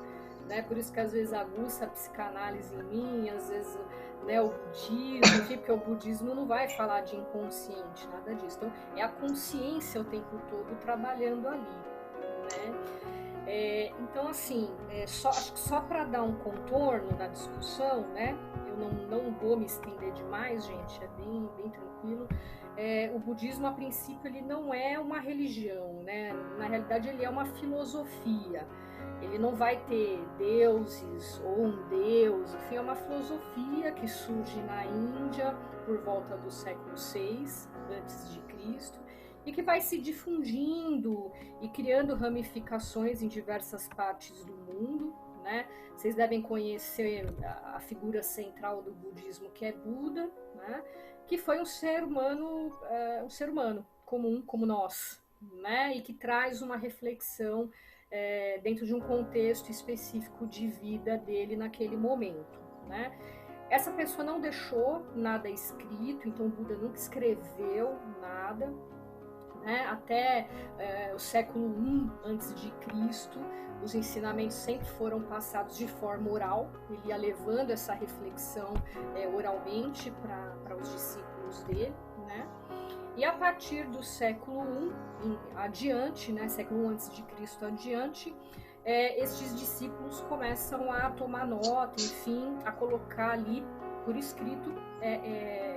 Speaker 3: né, por isso que às vezes aguça a psicanálise em mim, às vezes, né, o budismo, enfim, porque o budismo não vai falar de inconsciente, nada disso. Então, é a consciência o tempo todo trabalhando ali, né? Então, assim, acho que só para dar um contorno na discussão, né? Eu não vou me estender demais, gente, é bem tranquilo. O budismo, a princípio, ele não é uma religião, né? Na realidade, ele é uma filosofia. Ele não vai ter deuses ou um deus, enfim, é uma filosofia que surge na Índia por volta do século VI a.C., e que vai se difundindo e criando ramificações em diversas partes do mundo, né? Vocês devem conhecer a figura central do budismo, que é Buda, né? Que foi um ser humano comum como nós, né? E que traz uma reflexão dentro de um contexto específico de vida dele naquele momento, né? Essa pessoa não deixou nada escrito, então Buda nunca escreveu nada, né? Até o século I a.C., os ensinamentos sempre foram passados de forma oral. Ele ia levando essa reflexão oralmente para os discípulos dele, né? E a partir do século I adiante, né, século I a.C. adiante, estes discípulos começam a tomar nota, enfim, a colocar ali por escrito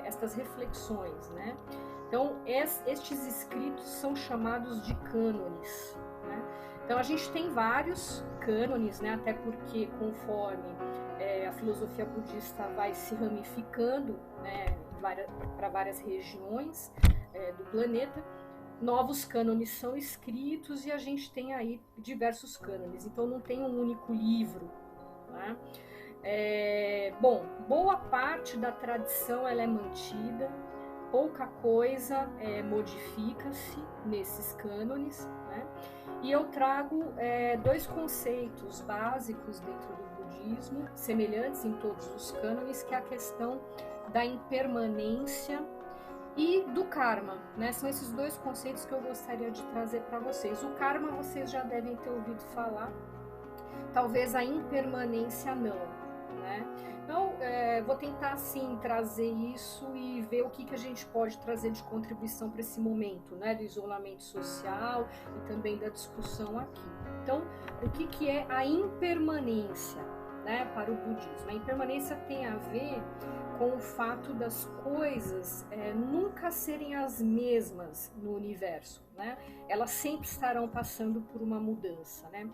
Speaker 3: estas reflexões, né? Então, estes escritos são chamados de cânones, né? Então, a gente tem vários cânones, né? Até porque, conforme a filosofia budista vai se ramificando, né, para várias regiões do planeta, novos cânones são escritos e a gente tem aí diversos cânones. Então, não tem um único livro, né? Boa parte da tradição ela é mantida, pouca coisa modifica-se nesses cânones, né? E eu trago dois conceitos básicos dentro do budismo, semelhantes em todos os cânones, que é a questão da impermanência e do karma, né? São esses dois conceitos que eu gostaria de trazer para vocês. O karma vocês já devem ter ouvido falar, talvez a impermanência não, né? Então, vou tentar, assim, trazer isso e ver o que a gente pode trazer de contribuição para esse momento, né? Do isolamento social e também da discussão aqui. Então, o que é a impermanência, né, para o budismo? A impermanência tem a ver com o fato das coisas nunca serem as mesmas no universo, né? Elas sempre estarão passando por uma mudança, né?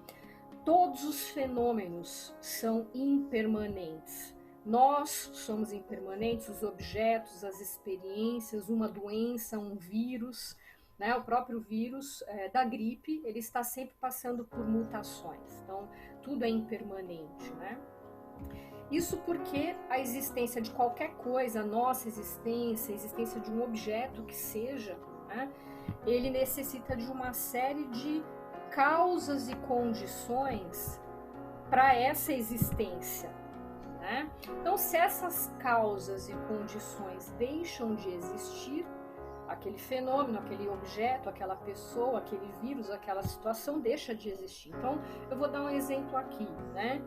Speaker 3: Todos os fenômenos são impermanentes. Nós somos impermanentes, os objetos, as experiências, uma doença, um vírus, né? O próprio vírus da gripe, ele está sempre passando por mutações. Então, tudo é impermanente, né? Isso porque a existência de qualquer coisa, a nossa existência, a existência de um objeto que seja, né? Ele necessita de uma série de causas e condições para essa existência, né? Então, se essas causas e condições deixam de existir, aquele fenômeno, aquele objeto, aquela pessoa, aquele vírus, aquela situação deixa de existir. Então, eu vou dar um exemplo aqui, né?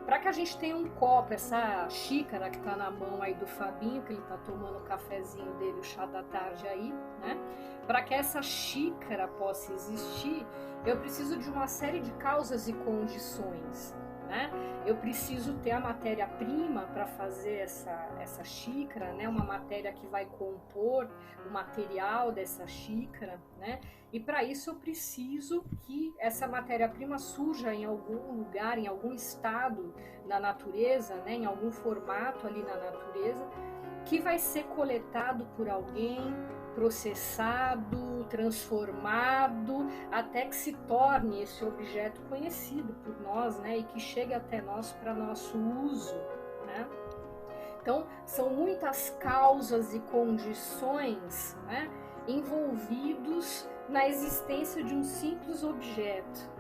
Speaker 3: Para que a gente tenha um copo, essa xícara que está na mão aí do Fabinho, que ele está tomando o cafezinho dele, o chá da tarde aí, né? Para que essa xícara possa existir, eu preciso de uma série de causas e condições, né? Eu preciso ter a matéria-prima para fazer essa xícara, né? Uma matéria que vai compor o material dessa xícara, né? E para isso eu preciso que essa matéria-prima surja em algum lugar, em algum estado na natureza, né? Em algum formato ali na natureza, que vai ser coletado por alguém, processado, transformado, até que se torne esse objeto conhecido por nós, né? E que chegue até nós para nosso uso, né? Então, são muitas causas e condições, né, envolvidos na existência de um simples objeto,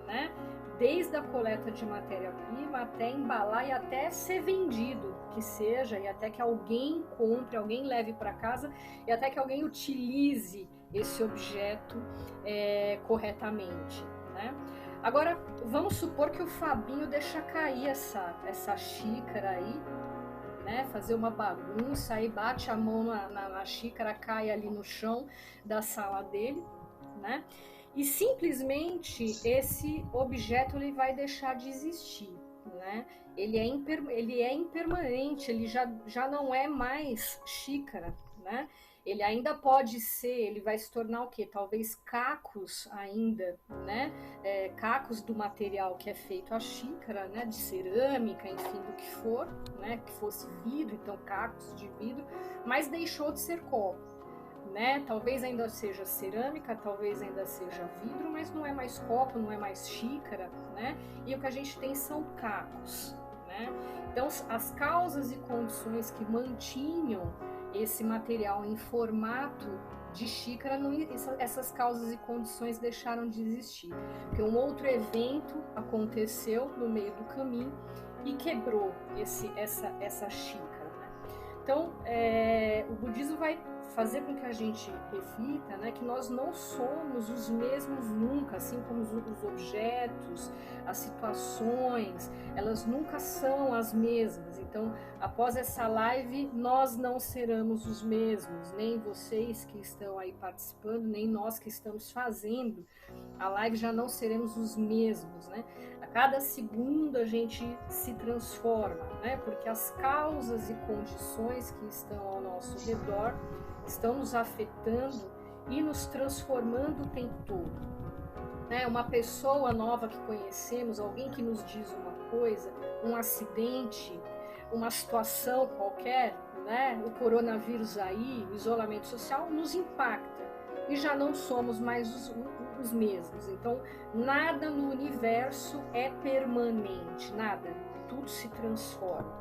Speaker 3: né? Desde a coleta de matéria-prima até embalar e até ser vendido, que seja, e até que alguém compre, alguém leve para casa e até que alguém utilize esse objeto corretamente, né? Agora, vamos supor que o Fabinho deixa cair essa xícara aí, né? Fazer uma bagunça, aí bate a mão na xícara, cai ali no chão da sala dele, né? E simplesmente esse objeto ele vai deixar de existir, né? Ele é impermanente, ele já não é mais xícara, né? Ele ainda pode ser, ele vai se tornar o quê? Talvez cacos ainda, né? Cacos do material que é feito a xícara, né? De cerâmica, enfim, do que for, né? Que fosse vidro, então cacos de vidro, mas deixou de ser copo, né? Talvez ainda seja cerâmica, talvez ainda seja vidro, mas não é mais copo, não é mais xícara, né? E o que a gente tem são cacos, né? Então, as causas e condições que mantinham esse material em formato de xícara, essas causas e condições deixaram de existir. Porque um outro evento aconteceu no meio do caminho e quebrou essa xícara, né? Então, o budismo vai fazer com que a gente reflita, né, que nós não somos os mesmos nunca, assim como os objetos, as situações, elas nunca são as mesmas. Então, após essa live, nós não seremos os mesmos, nem vocês que estão aí participando, nem nós que estamos fazendo a live já não seremos os mesmos, né? A cada segundo a gente se transforma, né? Porque as causas e condições que estão ao nosso redor estão nos afetando e nos transformando o tempo todo, né? Uma pessoa nova que conhecemos, alguém que nos diz uma coisa, um acidente, uma situação qualquer, né? O coronavírus aí, o isolamento social nos impacta e já não somos mais os mesmos. Então, nada no universo é permanente, nada, tudo se transforma.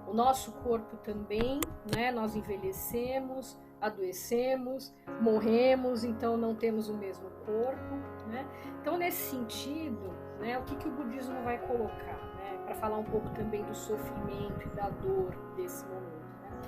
Speaker 3: O nosso corpo também, né? Nós envelhecemos, adoecemos, morremos, então não temos o mesmo corpo, né? Então, nesse sentido, né, o que o budismo vai colocar, né, para falar um pouco também do sofrimento e da dor desse momento, né?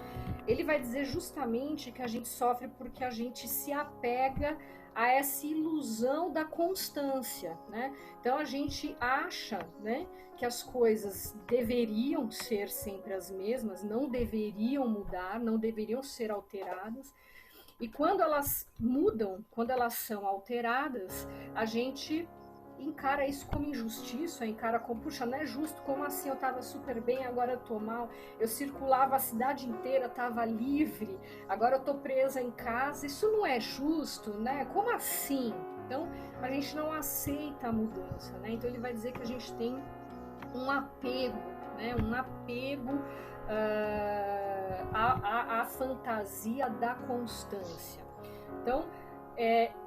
Speaker 3: Ele vai dizer justamente que a gente sofre porque a gente se apega a essa ilusão da constância, né? Então a gente acha, né, que as coisas deveriam ser sempre as mesmas, não deveriam mudar, não deveriam ser alteradas. E quando elas mudam, quando elas são alteradas, a gente encara isso como injustiça, encara como, puxa, não é justo, como assim eu estava super bem, agora eu estou mal, eu circulava a cidade inteira, estava livre, agora eu estou presa em casa, isso não é justo, né? Como assim? Então, a gente não aceita a mudança, né? Então, ele vai dizer que a gente tem um apego, né? Um apego à fantasia da constância. Então,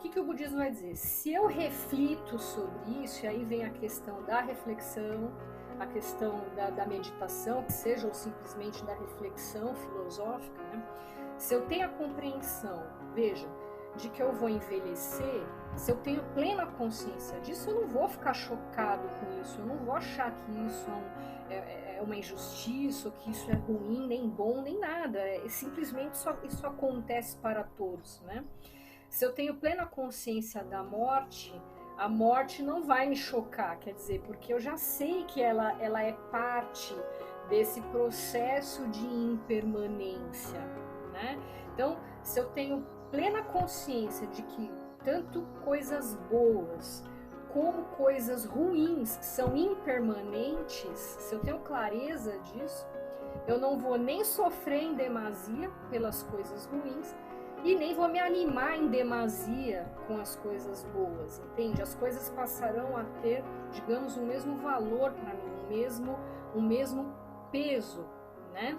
Speaker 3: o que o budismo vai dizer? Se eu reflito sobre isso, e aí vem a questão da reflexão, a questão da meditação, que seja, ou simplesmente da reflexão filosófica, né? Se eu tenho a compreensão, veja, de que eu vou envelhecer, se eu tenho plena consciência disso, eu não vou ficar chocado com isso, eu não vou achar que isso é uma injustiça, que isso é ruim, nem bom, nem nada. Simplesmente isso acontece para todos, né? Se eu tenho plena consciência da morte, a morte não vai me chocar, quer dizer, porque eu já sei que ela é parte desse processo de impermanência, né? Então, se eu tenho plena consciência de que tanto coisas boas como coisas ruins que são impermanentes, se eu tenho clareza disso, eu não vou nem sofrer em demasia pelas coisas ruins e nem vou me animar em demasia com as coisas boas, entende? As coisas passarão a ter, digamos, o mesmo valor para mim, o mesmo peso, né?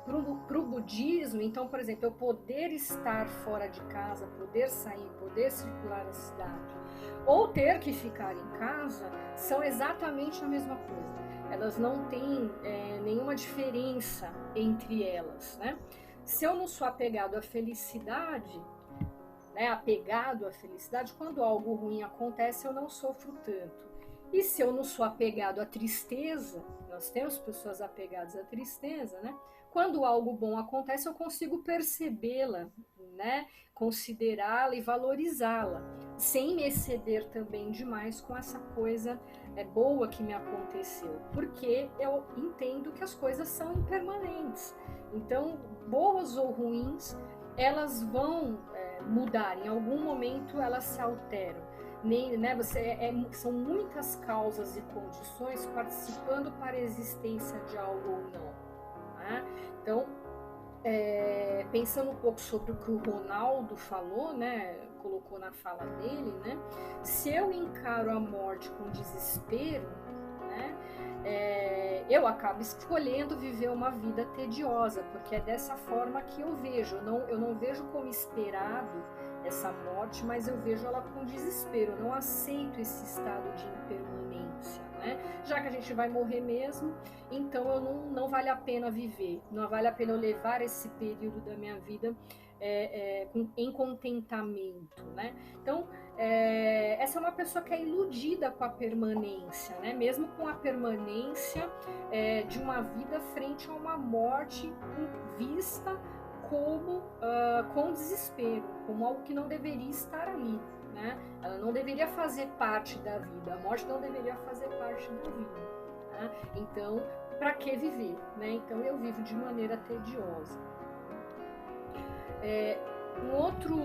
Speaker 3: Para o budismo, então, por exemplo, eu poder estar fora de casa, poder sair, poder circular a cidade, ou ter que ficar em casa, são exatamente a mesma coisa. Elas não têm nenhuma diferença entre elas, né? Se eu não sou apegado à felicidade, né, quando algo ruim acontece, eu não sofro tanto. E se eu não sou apegado à tristeza, nós temos pessoas apegadas à tristeza, né? Quando algo bom acontece, eu consigo percebê-la, né? Considerá-la e valorizá-la, sem me exceder também demais com essa coisa boa que me aconteceu, porque eu entendo que as coisas são impermanentes. Então, boas ou ruins, elas vão mudar, em algum momento elas se alteram. Né, são muitas causas e condições participando para a existência de algo ou não. Né? Então, pensando um pouco sobre o que o Ronaldo falou, né, colocou na fala dele, né, se eu encaro a morte com desespero, né, eu acabo escolhendo viver uma vida tediosa, porque é dessa forma que eu vejo. Eu não vejo como esperado essa morte, mas eu vejo ela com desespero. Eu não aceito esse estado de impermanência, né? Já que a gente vai morrer mesmo, então não vale a pena viver, não vale a pena eu levar esse período da minha vida em contentamento, né? Então, essa é uma pessoa que é iludida com a permanência, né? Mesmo com a permanência de uma vida frente a uma morte vista como com desespero, como algo que não deveria estar ali, né? Ela não deveria fazer parte da vida, a morte não deveria fazer parte da vida, né? Então, para que viver, né? Então eu vivo de maneira tediosa. Um outro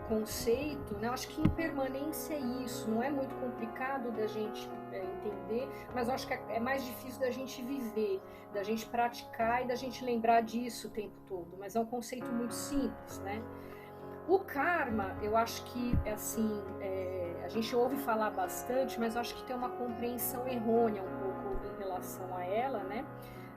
Speaker 3: conceito, né? Eu acho que impermanência é isso, não é muito complicado da gente entender, mas eu acho que é mais difícil da gente viver, da gente praticar e da gente lembrar disso o tempo todo, mas é um conceito muito simples, né? O karma, eu acho que, assim, a gente ouve falar bastante, mas eu acho que tem uma compreensão errônea um pouco em relação a ela, né?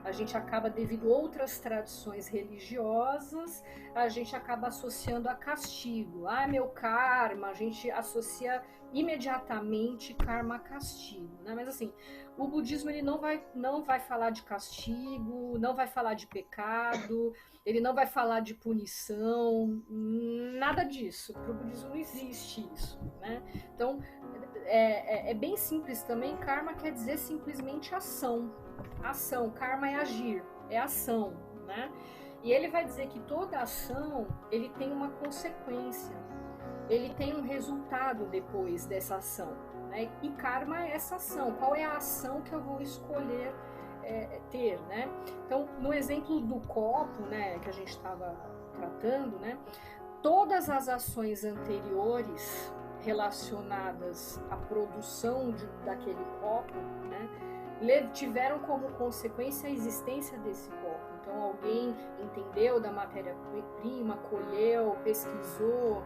Speaker 3: A gente acaba, devido a outras tradições religiosas, a gente acaba associando a castigo. Ah, meu karma, a gente associa imediatamente karma a castigo, né? Mas assim, o budismo ele não vai falar de castigo, não vai falar de pecado, ele não vai falar de punição, nada disso. Para o budismo não existe isso, né? Então, é bem simples também. Karma quer dizer simplesmente ação. Ação, karma é agir, é ação, né? E ele vai dizer que toda ação, ele tem uma consequência. ele tem um resultado depois dessa ação, né? E karma é essa ação. Qual é a ação que eu vou escolher ter, né? Então, no exemplo do copo, né, que a gente estava tratando, né, todas as ações anteriores relacionadas à produção daquele copo, né, tiveram como consequência a existência desse copo. Então, alguém entendeu da matéria-prima, colheu, pesquisou,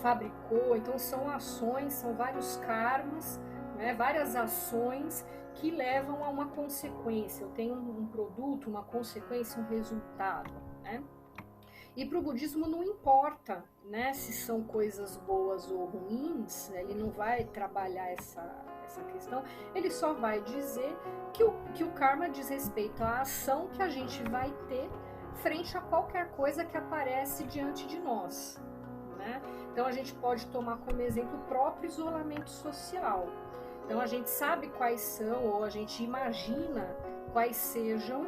Speaker 3: fabricou. Então, são ações, são vários karmas, né, várias ações que levam a uma consequência. Eu tenho um produto, uma consequência, um resultado, né? E para o budismo não importa, né, se são coisas boas ou ruins, ele não vai trabalhar essa questão, ele só vai dizer que o karma diz respeito à ação que a gente vai ter frente a qualquer coisa que aparece diante de nós, né? Então a gente pode tomar como exemplo o próprio isolamento social. Então a gente sabe quais são, ou a gente imagina quais sejam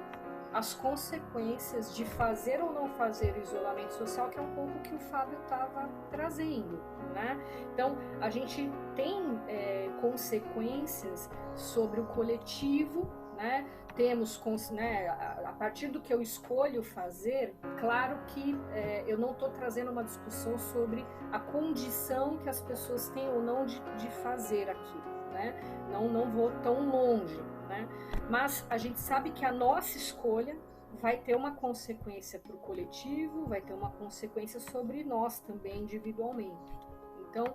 Speaker 3: as consequências de fazer ou não fazer o isolamento social, que é um pouco o que o Fábio estava trazendo, né? Então, a gente tem consequências sobre o coletivo, né? Temos, né, a partir do que eu escolho fazer, claro que eu não estou trazendo uma discussão sobre a condição que as pessoas têm ou não de fazer aquilo, né? Não vou tão longe, né? Mas a gente sabe que a nossa escolha vai ter uma consequência para o coletivo, vai ter uma consequência sobre nós também individualmente. Então,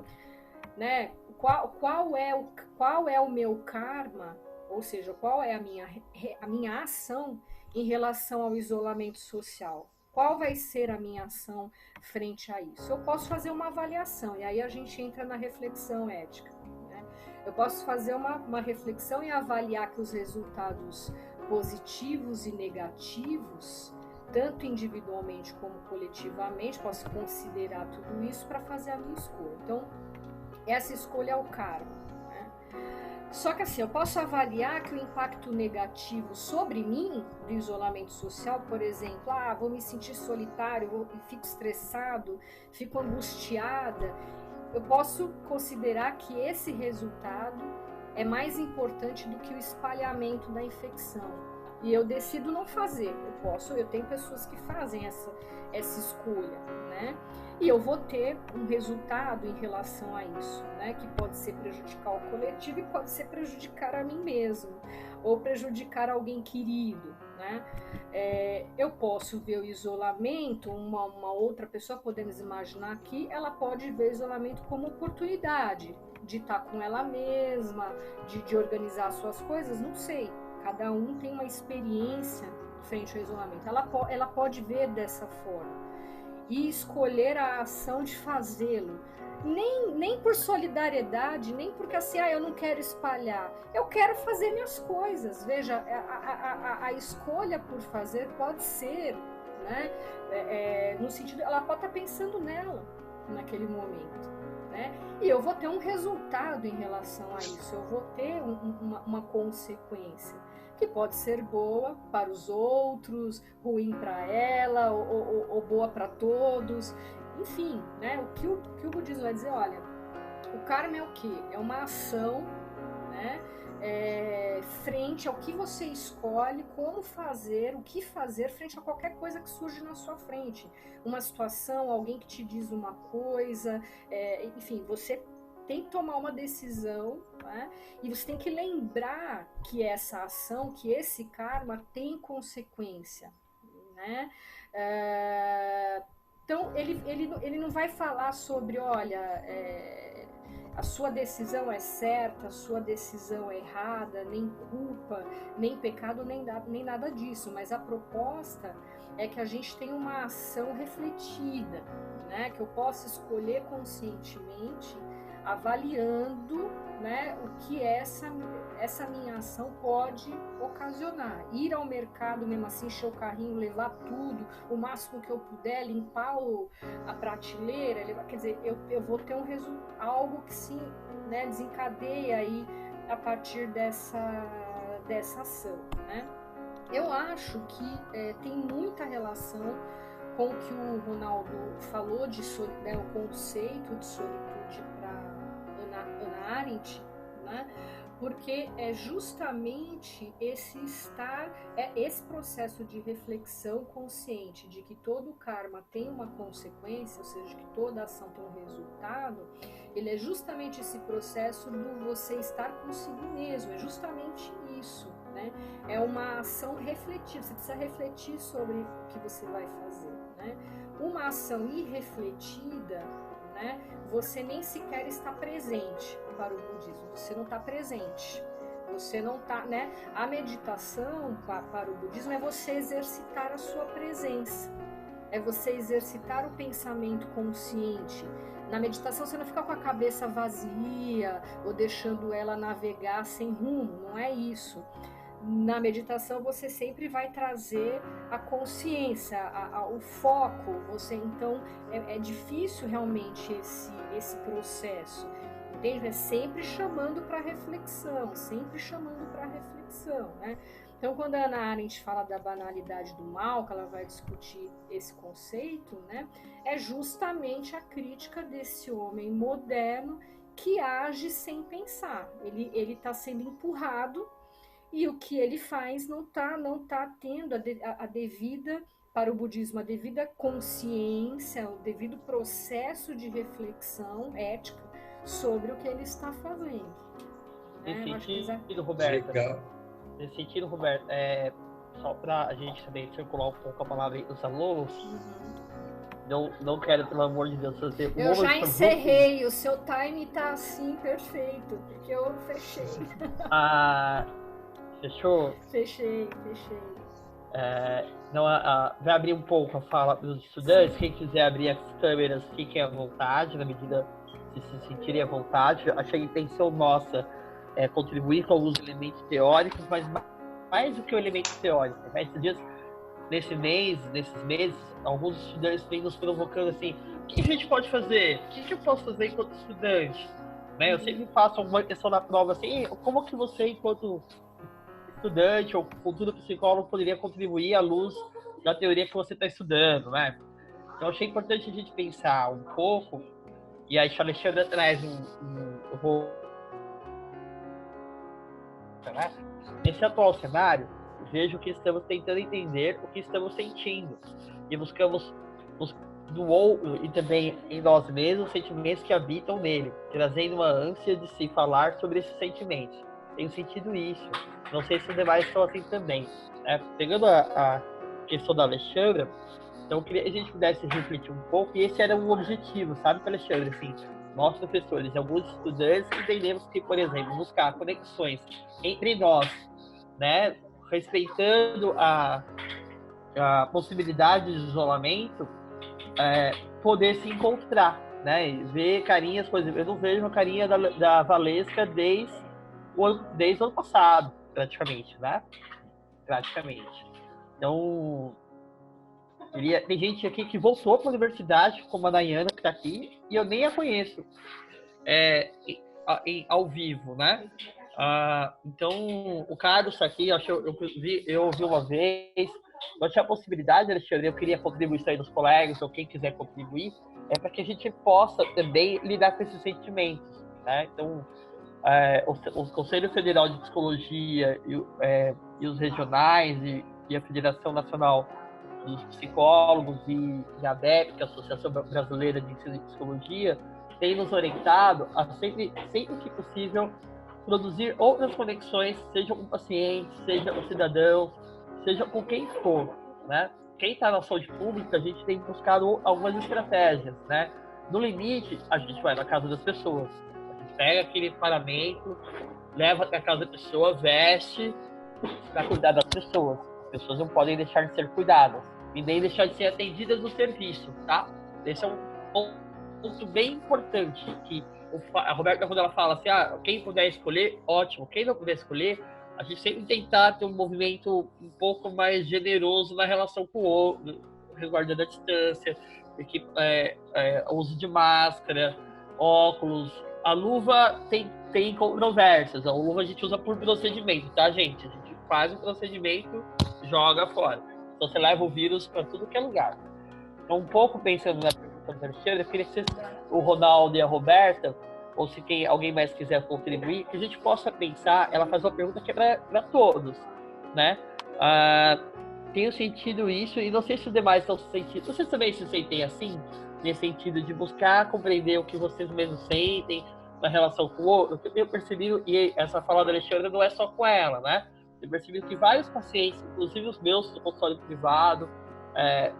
Speaker 3: né, qual é o meu karma, ou seja, qual é a minha ação em relação ao isolamento social? Qual vai ser a minha ação frente a isso? Eu posso fazer uma avaliação, e aí a gente entra na reflexão ética. Eu posso fazer uma reflexão e avaliar que os resultados positivos e negativos, tanto individualmente como coletivamente, posso considerar tudo isso para fazer a minha escolha. Então, essa escolha é o karma, né? Só que assim, eu posso avaliar que o impacto negativo sobre mim, do isolamento social, por exemplo, vou me sentir solitário, fico estressado, fico angustiada. Eu posso considerar que esse resultado é mais importante do que o espalhamento da infecção. E eu decido não fazer. Eu tenho pessoas que fazem essa escolha, né? E eu vou ter um resultado em relação a isso, né? Que pode ser prejudicar o coletivo e pode ser prejudicar a mim mesmo, ou prejudicar alguém querido, né? Eu posso ver o isolamento, uma outra pessoa, podemos imaginar aqui, ela pode ver o isolamento como oportunidade de estar com ela mesma, de organizar suas coisas, não sei. Cada um tem uma experiência frente ao isolamento. Ela pode ver dessa forma e escolher a ação de fazê-lo. Nem por solidariedade, nem porque assim, eu não quero espalhar. Eu quero fazer minhas coisas. Veja, a escolha por fazer pode ser, né? No sentido, ela pode estar pensando nela naquele momento, né? E eu vou ter um resultado em relação a isso. Eu vou ter uma consequência que pode ser boa para os outros, ruim para ela, ou boa para todos. Enfim, né? O que o budismo vai dizer, olha, o karma é o quê? É uma ação, né? Frente ao que você escolhe, como fazer, o que fazer frente a qualquer coisa que surge na sua frente. Uma situação, alguém que te diz uma coisa, enfim, você tem que tomar uma decisão, né? E você tem que lembrar que essa ação, que esse karma tem consequência, né? Então, ele não vai falar sobre, olha, a sua decisão é certa, a sua decisão é errada, nem culpa, nem pecado, nem nada disso. Mas a proposta é que a gente tenha uma ação refletida, né? Que eu possa escolher conscientemente, avaliando, né, o que essa minha ação pode ocasionar. Ir ao mercado mesmo assim, encher o carrinho, levar tudo, o máximo que eu puder, limpar a prateleira, quer dizer, eu vou ter algo que se, né, desencadeia aí a partir dessa ação, né? Eu acho que tem muita relação com o que o Ronaldo falou de né, o conceito de solitude para Hannah Arendt, né? Porque é justamente esse processo de reflexão consciente de que todo karma tem uma consequência, ou seja, que toda ação tem um resultado, ele é justamente esse processo do você estar consigo mesmo, é justamente isso, né? É uma ação refletiva, você precisa refletir sobre o que você vai fazer, né? Uma ação irrefletida, né? Você nem sequer está presente para o budismo, você não está presente, você não está, né? A meditação para o budismo é você exercitar a sua presença, é você exercitar o pensamento consciente. Na meditação você não fica com a cabeça vazia ou deixando ela navegar sem rumo, não é isso. Na meditação você sempre vai trazer a consciência, o foco. Você então é difícil realmente esse processo, entende? É sempre chamando para reflexão, sempre chamando para reflexão, né? Então, quando a Hannah Arendt fala da banalidade do mal, que ela vai discutir esse conceito, né, é justamente a crítica desse homem moderno que age sem pensar. Ele está sendo empurrado e o que ele faz não tá tendo a devida, para o budismo, a devida consciência, o devido processo de reflexão ética sobre o que ele está fazendo.
Speaker 1: Nesse sentido, Roberta, só para a gente também circular um pouco a palavra os alunos, não quero, pelo amor de Deus, fazer
Speaker 3: eu já encerrei, o seu time tá assim perfeito, porque eu fechei.
Speaker 1: Fechou?
Speaker 3: Fechei.
Speaker 1: Vai abrir um pouco a fala dos estudantes. Quem quiser abrir as câmeras, fiquem à vontade, na medida que se sentirem à vontade. Achei a intenção nossa contribuir com alguns elementos teóricos, mas mais do que o elemento teórico, né? Nesses meses, alguns estudantes vêm nos provocando assim: o que a gente pode fazer? O que eu posso fazer enquanto estudante? Né? Eu sempre faço alguma questão na prova assim: como que você, enquanto estudante ou futuro psicólogo, poderia contribuir à luz da teoria que você está estudando, né? Então, achei importante a gente pensar um pouco, e aí a Alexandra traz né? Nesse atual cenário, vejo que estamos tentando entender o que estamos sentindo e buscamos no outro e também em nós mesmos sentimentos que habitam nele, trazendo uma ânsia de se falar sobre esses sentimentos. Tenho sentido isso. Não sei se os demais estão assim também. Pegando a questão da Alexandra, então eu queria que a gente pudesse refletir um pouco, e esse era o objetivo, sabe, Alexandre? Assim, nós, professores, alguns estudantes, entendemos que, por exemplo, buscar conexões entre nós, né, respeitando a possibilidade de isolamento, poder se encontrar, né, e ver carinhas, por exemplo, eu não vejo a carinha da Valesca desde o ano passado, praticamente, né? Então, tem gente aqui que voltou para a universidade, como a Nayana, que está aqui, e eu nem a conheço ao vivo, né? Então, o Carlos está aqui, eu ouvi uma vez, eu tinha a possibilidade, Alexandre, eu queria contribuir isso aí dos colegas, ou quem quiser contribuir, para que a gente possa também lidar com esses sentimentos, né? Então, o Conselho Federal de Psicologia e os regionais e a Federação Nacional dos Psicólogos e a ABEP, que é a Associação Brasileira de Ensino de Psicologia, tem nos orientado a sempre que possível produzir outras conexões, seja com pacientes, seja com cidadãos, seja com quem for, né? Quem está na saúde pública, a gente tem buscado algumas estratégias, né? No limite, a gente vai na casa das pessoas. Pega aquele paramento, leva até a casa da pessoa, veste para cuidar das pessoas. As pessoas não podem deixar de ser cuidadas e nem deixar de ser atendidas no serviço, tá? Esse é um ponto bem importante, que a Roberta, quando ela fala assim, quem puder escolher, ótimo. Quem não puder escolher, a gente sempre tentar ter um movimento um pouco mais generoso na relação com o outro, resguardando a distância, o uso de máscara, óculos. A luva tem controvérsias. A luva a gente usa por procedimento, tá, gente? A gente faz o procedimento, joga fora. Então você leva o vírus para tudo que é lugar. um pouco pensando na pergunta do Alexandre, eu queria que o Ronaldo e a Roberta, ou se tem alguém mais que quiser contribuir, que a gente possa pensar, ela faz uma pergunta que é para todos, né? Tenho sentido isso, e não sei se os demais estão se sentindo, vocês também se sentem assim, nesse sentido de buscar compreender o que vocês mesmos sentem na relação com o outro. Eu tenho percebido, e essa fala da Alexandra não é só com ela, né? Eu percebi que vários pacientes, inclusive os meus do consultório privado,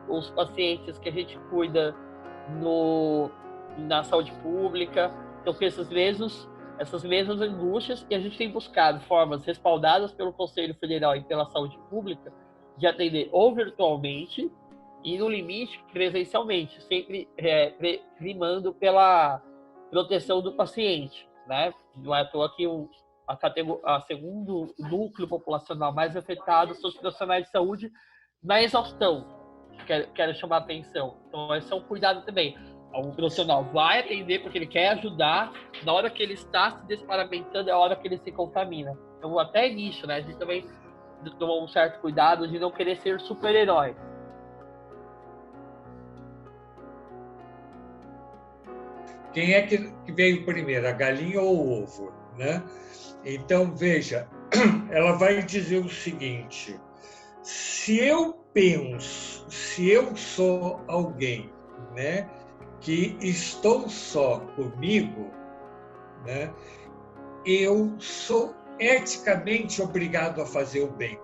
Speaker 1: os pacientes que a gente cuida na saúde pública, estão com essas mesmas angústias, e a gente tem buscado formas respaldadas pelo Conselho Federal e pela saúde pública de atender ou virtualmente e, no limite, presencialmente, sempre primando pela proteção do paciente, né? Não é à toa que a segundo núcleo populacional mais afetado são os profissionais de saúde na exaustão. Quero chamar a atenção. Então, esse é um cuidado também. O profissional vai atender porque ele quer ajudar. Na hora que ele está se desparamentando, é a hora que ele se contamina. Então, até nisso, né? A gente também tomou um certo cuidado de não querer ser super-herói.
Speaker 4: Quem é que veio primeiro, a galinha ou o ovo, né? Então, veja, ela vai dizer o seguinte: se eu sou alguém, né, que estou só comigo, né, eu sou eticamente obrigado a fazer o bem,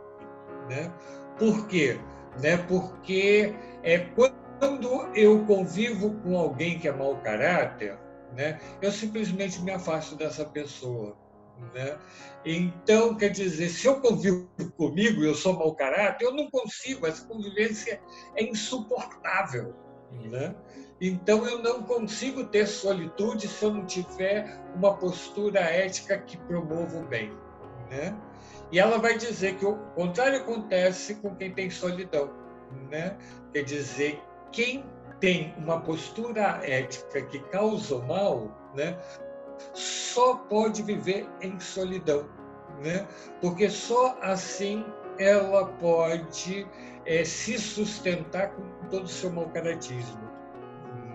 Speaker 4: né? Por quê? Né? Porque quando eu convivo com alguém que é mau caráter, né, eu simplesmente me afasto dessa pessoa, né? Então, quer dizer, se eu convivo comigo e eu sou mau caráter, eu não consigo, essa convivência é insuportável, né? Então, eu não consigo ter solitude se eu não tiver uma postura ética que promova o bem, né? E ela vai dizer que o contrário acontece com quem tem solidão, né? Quer dizer, quem tem uma postura ética que causa o mal, né, só pode viver em solidão, né? Porque só assim ela pode se sustentar com todo o seu mau-caratismo,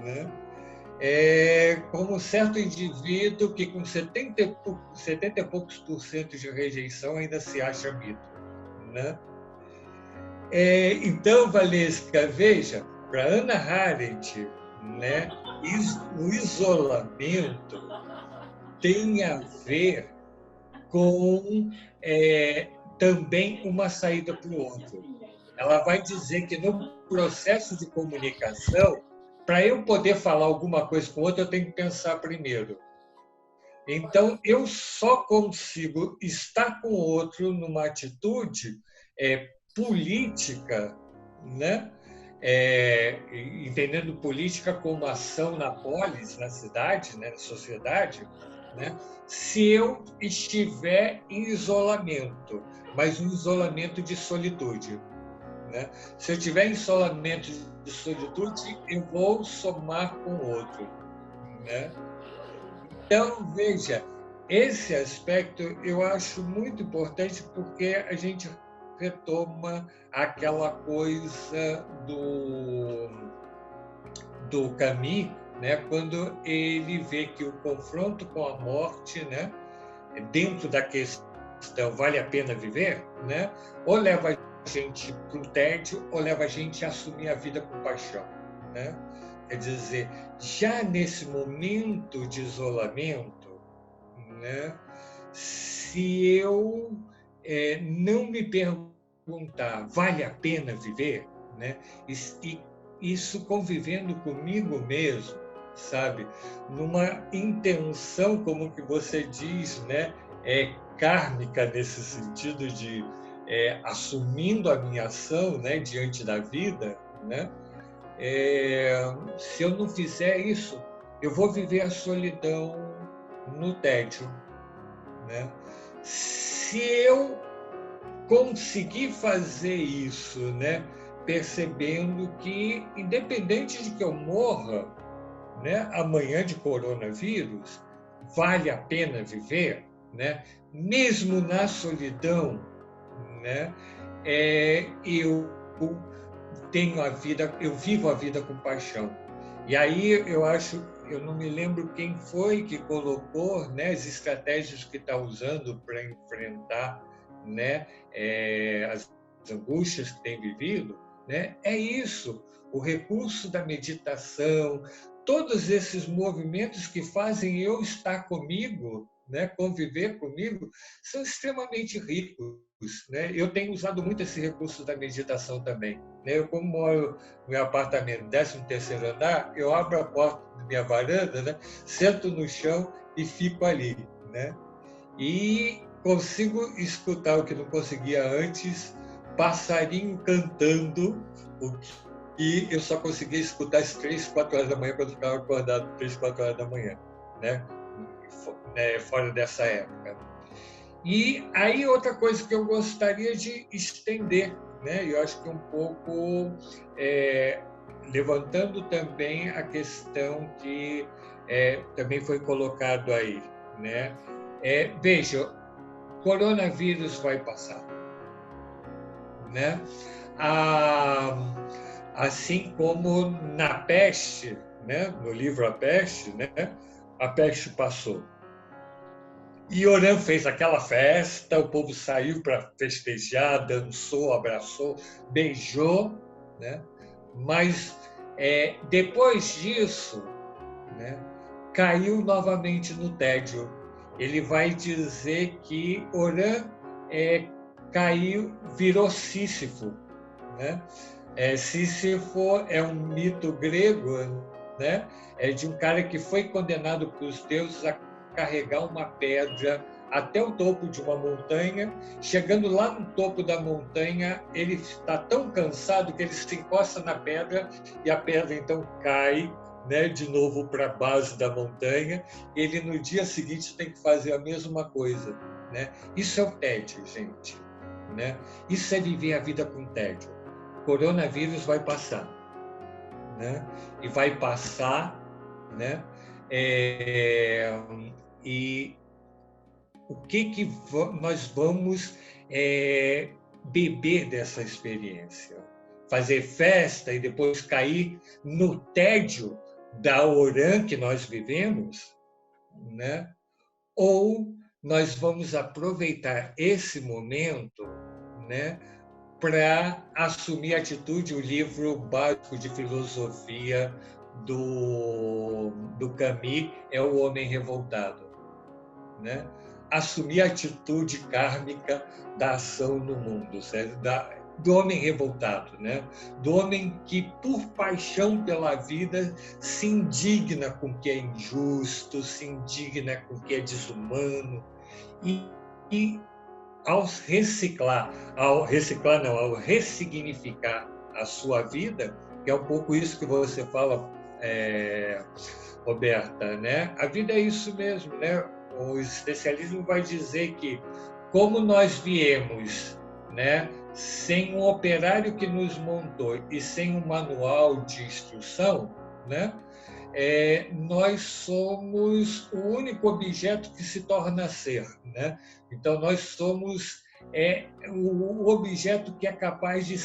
Speaker 4: né? Como certo indivíduo que com 70 e poucos por cento de rejeição ainda se acha mito, né? Então, Valesca, veja, para Hannah Arendt, né, o isolamento tem a ver com também uma saída para o outro. Ela vai dizer que no processo de comunicação, para eu poder falar alguma coisa com o outro, eu tenho que pensar primeiro. Então, eu só consigo estar com o outro numa atitude política, né? Entendendo política como ação na polis, na cidade, né? Na sociedade, né? Se eu estiver em isolamento, mas um isolamento de solitude, né? Se eu estiver em isolamento de solitude, eu vou somar com o outro, né? Então, veja, esse aspecto eu acho muito importante porque a gente retoma aquela coisa do Camus, né, quando ele vê que o confronto com a morte, né, dentro da questão vale a pena viver, né, ou leva a gente para o tédio ou leva a gente a assumir a vida com paixão, né? Quer dizer, já nesse momento de isolamento, né, se eu não me perguntar, vale a pena viver, né? E isso convivendo comigo mesmo, sabe? Numa intenção, como que você diz, né? Kármica, nesse sentido de assumindo a minha ação, né? Diante da vida, né? Se eu não fizer isso, eu vou viver a solidão no tédio, né? Se eu conseguir fazer isso, né, percebendo que, independente de que eu morra, né, amanhã de coronavírus, vale a pena viver, né? Mesmo na solidão, né, eu eu vivo a vida com paixão. E aí eu não me lembro quem foi que colocou, né, as estratégias que está usando para enfrentar, né, as angústias que tem vivido, né? É isso, o recurso da meditação, todos esses movimentos que fazem eu estar comigo, né, conviver comigo, são extremamente ricos, né? Eu tenho usado muito esse recurso da meditação também, né? Eu, como moro no meu apartamento, 13º andar, eu abro a porta da minha varanda, né, sento no chão e fico ali, né? E consigo escutar o que não conseguia antes, passarinho cantando, o que eu só conseguia escutar às 3, 4 horas da manhã, quando eu ficava acordado 3, 4 horas da manhã, né? Fora dessa época. E aí outra coisa que eu gostaria de estender, né? Eu acho que um pouco levantando também a questão que também foi colocado aí, né? Veja, coronavírus vai passar, né? Assim como na peste, né? No livro A Peste, né? A peste passou. E Orã fez aquela festa, o povo saiu para festejar, dançou, abraçou, beijou, né? Mas depois disso, né, caiu novamente no tédio. Ele vai dizer que Orã caiu, virou Sísifo, né? Sísifo é um mito grego, né? É de um cara que foi condenado pelos deuses a carregar uma pedra até o topo de uma montanha. Chegando lá no topo da montanha, ele está tão cansado que ele se encosta na pedra e a pedra então cai, né, de novo para a base da montanha. Ele no dia seguinte tem que fazer a mesma coisa, né? Isso é o tédio, gente, né? Isso é viver a vida com tédio. O coronavírus vai passar, né? E vai passar, né? E o que nós vamos beber dessa experiência? Fazer festa e depois cair no tédio da Orã que nós vivemos, né? Ou nós vamos aproveitar esse momento, né, para assumir atitude. O livro básico de filosofia do Camus é O Homem Revoltado, né? Assumir a atitude kármica da ação no mundo, certo? Do homem revoltado, né? Do homem que, por paixão pela vida, se indigna com o que é injusto, se indigna com o que é desumano, e ao ressignificar a sua vida, que é um pouco isso que você fala, Roberta, né? A vida é isso mesmo, né? O existencialismo vai dizer que, como nós viemos, né, sem um operário que nos montou e sem um manual de instrução, né, nós somos o único objeto que se torna ser, né? Então nós somos o objeto que é capaz de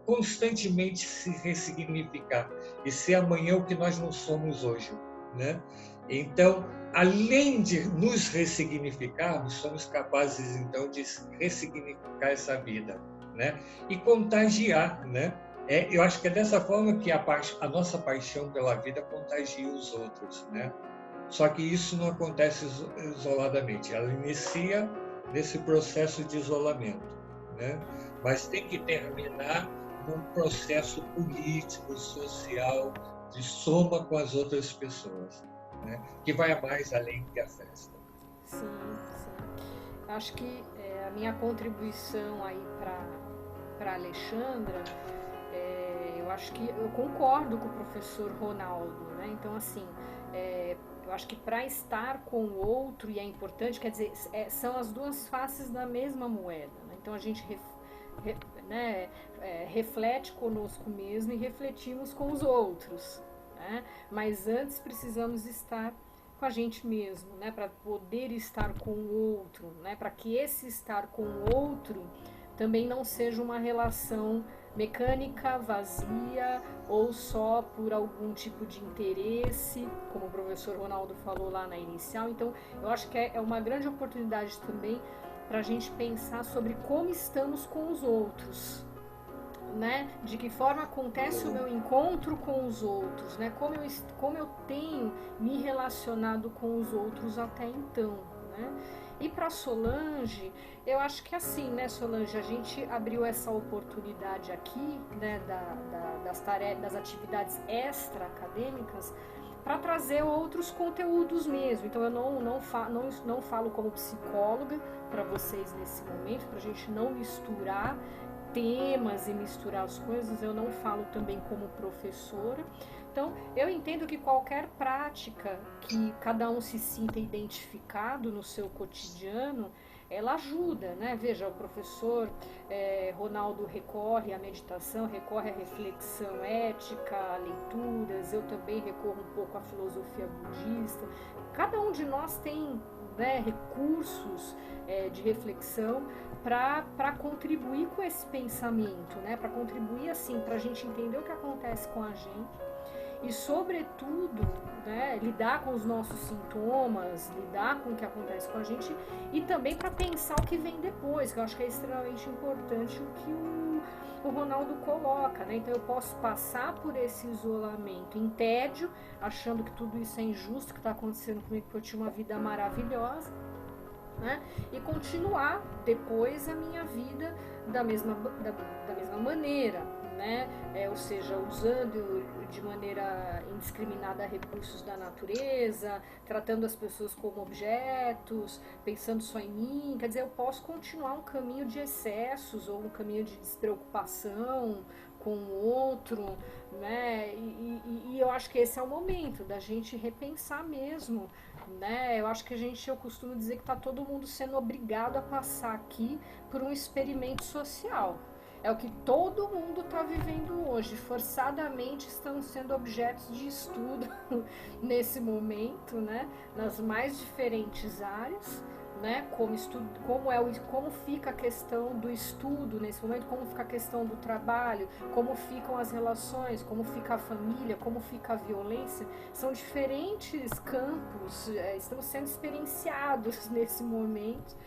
Speaker 4: constantemente se ressignificar e ser amanhã o que nós não somos hoje, né? Então, além de nos ressignificarmos, somos capazes então de ressignificar essa vida, né? E contagiar, né? Eu acho que é dessa forma que a nossa paixão pela vida contagia os outros, né? Só que isso não acontece isoladamente. Ela inicia nesse processo de isolamento, né? Mas tem que terminar num processo político, social, de soma com as outras pessoas, né? Que vai mais além que a festa.
Speaker 3: Sim, sim. Acho que a minha contribuição aí para Alexandra, eu acho que eu concordo com o professor Ronaldo, né? Então, assim, eu acho que para estar com o outro, e é importante, quer dizer, são as duas faces da mesma moeda, né? Então a gente reflete conosco mesmo e refletimos com os outros, né? Mas antes precisamos estar com a gente mesmo, né? Para poder estar com o outro, né? Para que esse estar com o outro também não seja uma relação mecânica, vazia, ou só por algum tipo de interesse, como o professor Ronaldo falou lá na inicial. Então, eu acho que é uma grande oportunidade também para a gente pensar sobre como estamos com os outros, né? De que forma acontece o meu encontro com os outros, né? Como eu tenho me relacionado com os outros até então, né? E para Solange, eu acho que assim, né, Solange, a gente abriu essa oportunidade aqui, né, das atividades extra-acadêmicas, para trazer outros conteúdos mesmo. Então eu não falo como psicóloga para vocês nesse momento, para a gente não misturar temas e misturar as coisas. Eu não falo também como professora. Então, eu entendo que qualquer prática que cada um se sinta identificado no seu cotidiano, ela ajuda, né? Veja, o professor Ronaldo recorre à meditação, recorre à reflexão ética, a leituras, eu também recorro um pouco à filosofia budista. Cada um de nós tem, né, recursos de reflexão para contribuir com esse pensamento, né? Para contribuir, assim, para a gente entender o que acontece com a gente. E, sobretudo, né, lidar com os nossos sintomas, lidar com o que acontece com a gente e também para pensar o que vem depois, que eu acho que é extremamente importante o que o Ronaldo coloca, né? Então eu posso passar por esse isolamento em tédio, achando que tudo isso é injusto, que está acontecendo comigo, porque eu tinha uma vida maravilhosa, né? E continuar depois a minha vida da mesma maneira, né? Ou seja, usando de maneira indiscriminada recursos da natureza, tratando as pessoas como objetos, pensando só em mim. Quer dizer, eu posso continuar um caminho de excessos ou um caminho de despreocupação com o outro, né? E eu acho que esse é o momento da gente repensar mesmo, né? Eu acho que eu costumo dizer que está todo mundo sendo obrigado a passar aqui por um experimento social. É o que todo mundo está vivendo hoje. Forçadamente estão sendo objetos de estudo nesse momento, né? Nas mais diferentes áreas, né? Como fica a questão do estudo nesse momento, como fica a questão do trabalho, como ficam as relações, como fica a família, como fica a violência. São diferentes campos, estão sendo experienciados nesse momento,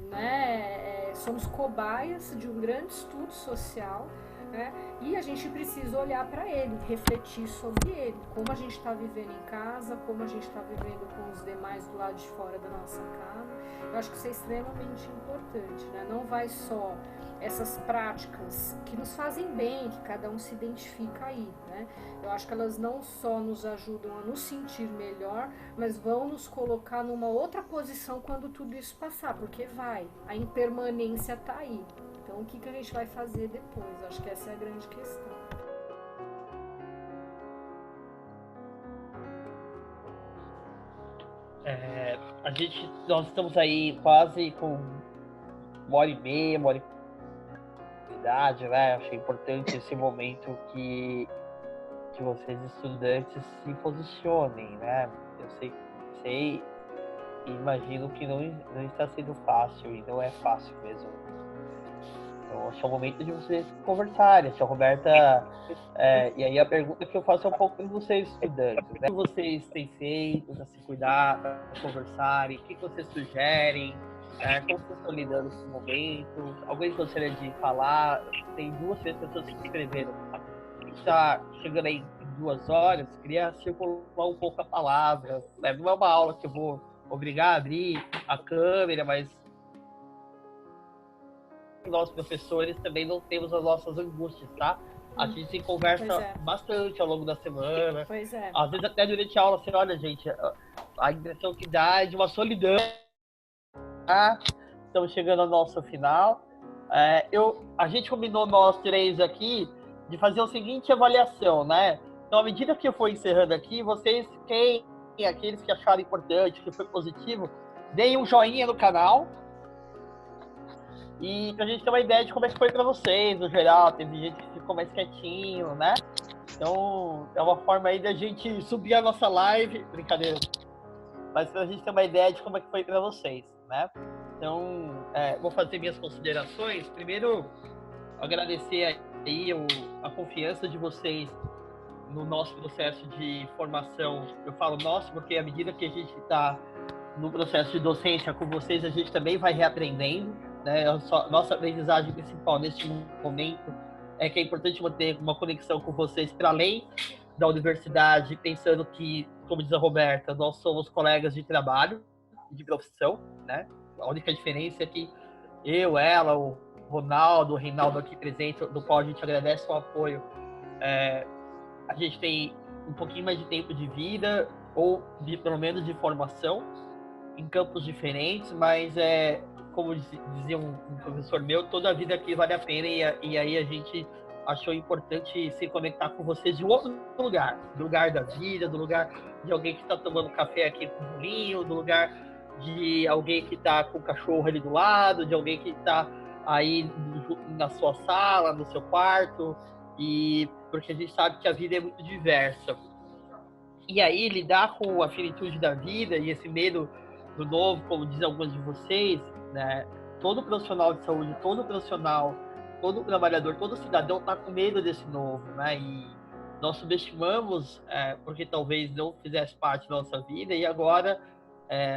Speaker 3: né? Somos cobaias de um grande estudo social, né? E a gente precisa olhar para ele, refletir sobre ele, como a gente está vivendo em casa, como a gente está vivendo com os demais do lado de fora da nossa casa. Eu acho que isso é extremamente importante, né? Não vai só essas práticas que nos fazem bem, que cada um se identifica aí, né? Eu acho que elas não só nos ajudam a nos sentir melhor, mas vão nos colocar numa outra posição quando tudo isso passar, porque a impermanência tá aí. Então, o que a gente vai fazer depois? Eu acho que essa é a grande questão.
Speaker 1: Nós estamos aí quase com 1h30, 1h de idade, né? Achei importante esse momento que vocês, estudantes, se posicionem, né? Eu sei e imagino que não está sendo fácil, e não é fácil mesmo. Então, acho que é o momento de vocês conversarem. Tia Roberta, e aí a pergunta que eu faço é um pouco para vocês, estudantes, né? O que vocês têm feito para se cuidar, para conversarem? O que vocês sugerem? Como vocês estão lidando com esse momento? Alguém gostaria de falar? Tem 2 pessoas que se inscreveram. Está chegando aí em 2 horas, queria circular um pouco a palavra, né? Não é uma aula que eu vou obrigar a abrir a câmera, mas nós, professores, também não temos as nossas angústias, tá? A gente conversa bastante ao longo da semana.
Speaker 3: Pois é.
Speaker 1: Às vezes até durante a aula, você olha, gente, a impressão que dá é de uma solidão. Tá? Estamos chegando ao nosso final. A gente combinou, nós 3 aqui, de fazer a seguinte avaliação, né? Então, à medida que eu for encerrando aqui, vocês, aqueles que acharam importante, que foi positivo, deem um joinha no canal. E pra gente ter uma ideia de como é que foi pra vocês, no geral. Teve gente que ficou mais quietinho, né? Então, é uma forma aí da gente subir a nossa live. Brincadeira. Mas pra gente ter uma ideia de como é que foi pra vocês, né? Então, vou fazer minhas considerações. Primeiro, agradecer aí a confiança de vocês no nosso processo de formação. Eu falo nosso porque à medida que a gente está no processo de docência com vocês, a gente também vai reaprendendo, né? Nossa aprendizagem principal neste momento é que é importante manter uma conexão com vocês para além da universidade, pensando que, como diz a Roberta, nós somos colegas de trabalho, de profissão, né? A única diferença é que eu, ela, o Ronaldo, o Reinaldo aqui presente, do qual a gente agradece o apoio, a gente tem um pouquinho mais de tempo de vida, ou pelo menos de formação, em campos diferentes, mas como dizia um professor meu, toda a vida aqui vale a pena, e aí a gente achou importante se conectar com vocês de outro lugar, do lugar da vida, do lugar de alguém que está tomando café aqui com o bolinho, do lugar de alguém que está com o cachorro ali do lado, de alguém que está aí na sua sala, no seu quarto, e porque a gente sabe que a vida é muito diversa. E aí, lidar com a finitude da vida e esse medo do novo, como dizem alguns de vocês, né? Todo profissional de saúde, todo profissional, todo trabalhador, todo cidadão está com medo desse novo, né? E nós subestimamos, porque talvez não fizesse parte da nossa vida, e agora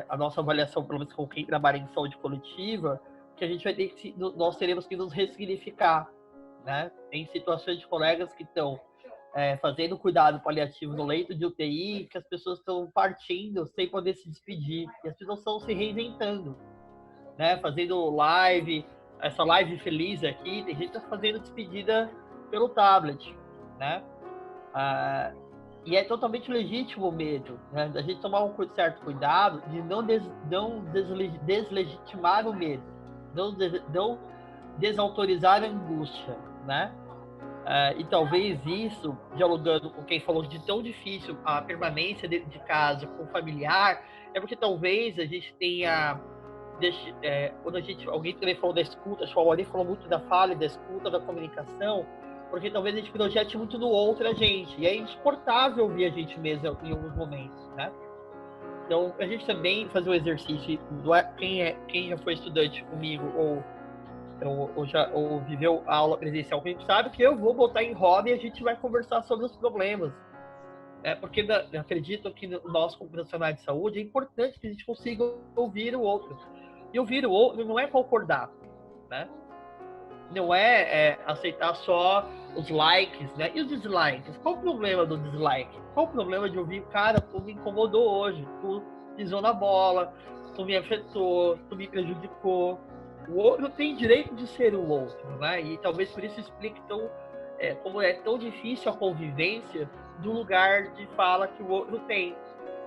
Speaker 1: a nossa avaliação, pelo menos com quem trabalha em saúde coletiva, que a gente vai ter que, nós teremos que nos ressignificar, né? Tem situações de colegas que estão fazendo cuidado paliativo no leito de UTI, que as pessoas estão partindo sem poder se despedir, e as pessoas estão se reinventando, né? Fazendo live, essa live feliz aqui, tem gente que está fazendo despedida pelo tablet, né? E é totalmente legítimo o medo, né? A gente tomar um certo cuidado de não deslegitimar o medo, não desautorizar a angústia, né? E talvez isso, dialogando com quem falou de tão difícil a permanência dentro de casa com o familiar, é porque talvez a gente tenha, quando alguém também falou da escuta, acho que o Auri falou muito da fala, da escuta, da comunicação, porque talvez a gente projete muito no outro a gente, e é insuportável ouvir a gente mesmo em alguns momentos, né? Então, a gente também fazer o exercício, quem já foi estudante comigo ou viveu a aula presencial, a gente sabe que eu vou botar em roda e a gente vai conversar sobre os problemas. Porque acredito que nós, como profissionais de saúde, é importante que a gente consiga ouvir o outro. E ouvir o outro não é concordar, né? Não é aceitar só os likes, né? E os dislikes? Qual o problema do dislike? Qual o problema de ouvir, cara, tu me incomodou hoje, tu pisou na bola, tu me afetou, tu me prejudicou. O outro tem direito de ser o outro, né? E talvez por isso explique como é tão difícil a convivência do lugar de fala que o outro tem,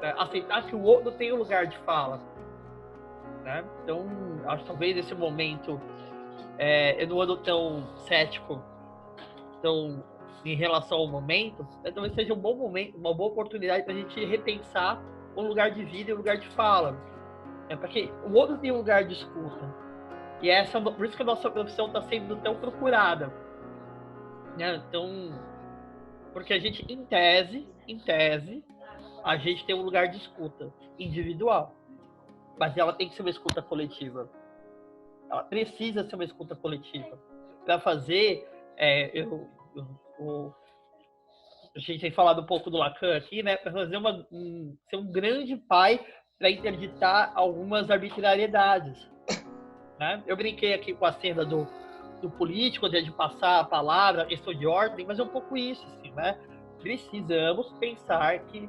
Speaker 1: né? Aceitar que o outro tem um lugar de fala, né? Então, acho que talvez nesse momento eu não ando tão cético em relação ao momento, talvez seja um bom momento, uma boa oportunidade para a gente repensar o lugar de vida e o lugar de fala, porque o outro tem um lugar de escuta, e por isso que a nossa profissão está sendo tão procurada, né? Então, porque a gente, em tese, a gente tem um lugar de escuta individual, mas ela tem que ser uma escuta coletiva. Ela precisa ser uma escuta coletiva. Para fazer, a gente tem falado um pouco do Lacan aqui, né? Para fazer ser um grande pai para interditar algumas arbitrariedades, né? Eu brinquei aqui com a cena do político, de passar a palavra, a questão de ordem, mas é um pouco isso, assim, né? Precisamos pensar que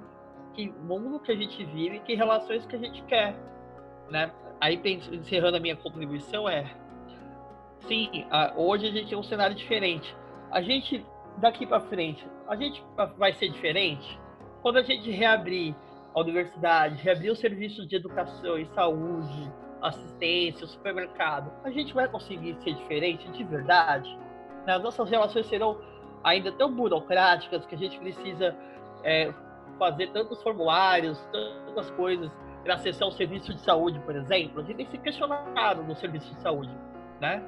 Speaker 1: mundo que a gente vive, que relações que a gente quer, né? Aí, encerrando a minha contribuição, sim, hoje a gente tem um cenário diferente. A gente, daqui para frente, a gente vai ser diferente? Quando a gente reabrir a universidade, reabrir os serviços de educação e saúde, assistência, o supermercado, a gente vai conseguir ser diferente de verdade? As nossas relações serão ainda tão burocráticas que a gente precisa fazer tantos formulários, tantas coisas para acessar o serviço de saúde, por exemplo. A gente tem que se questionar no serviço de saúde, né?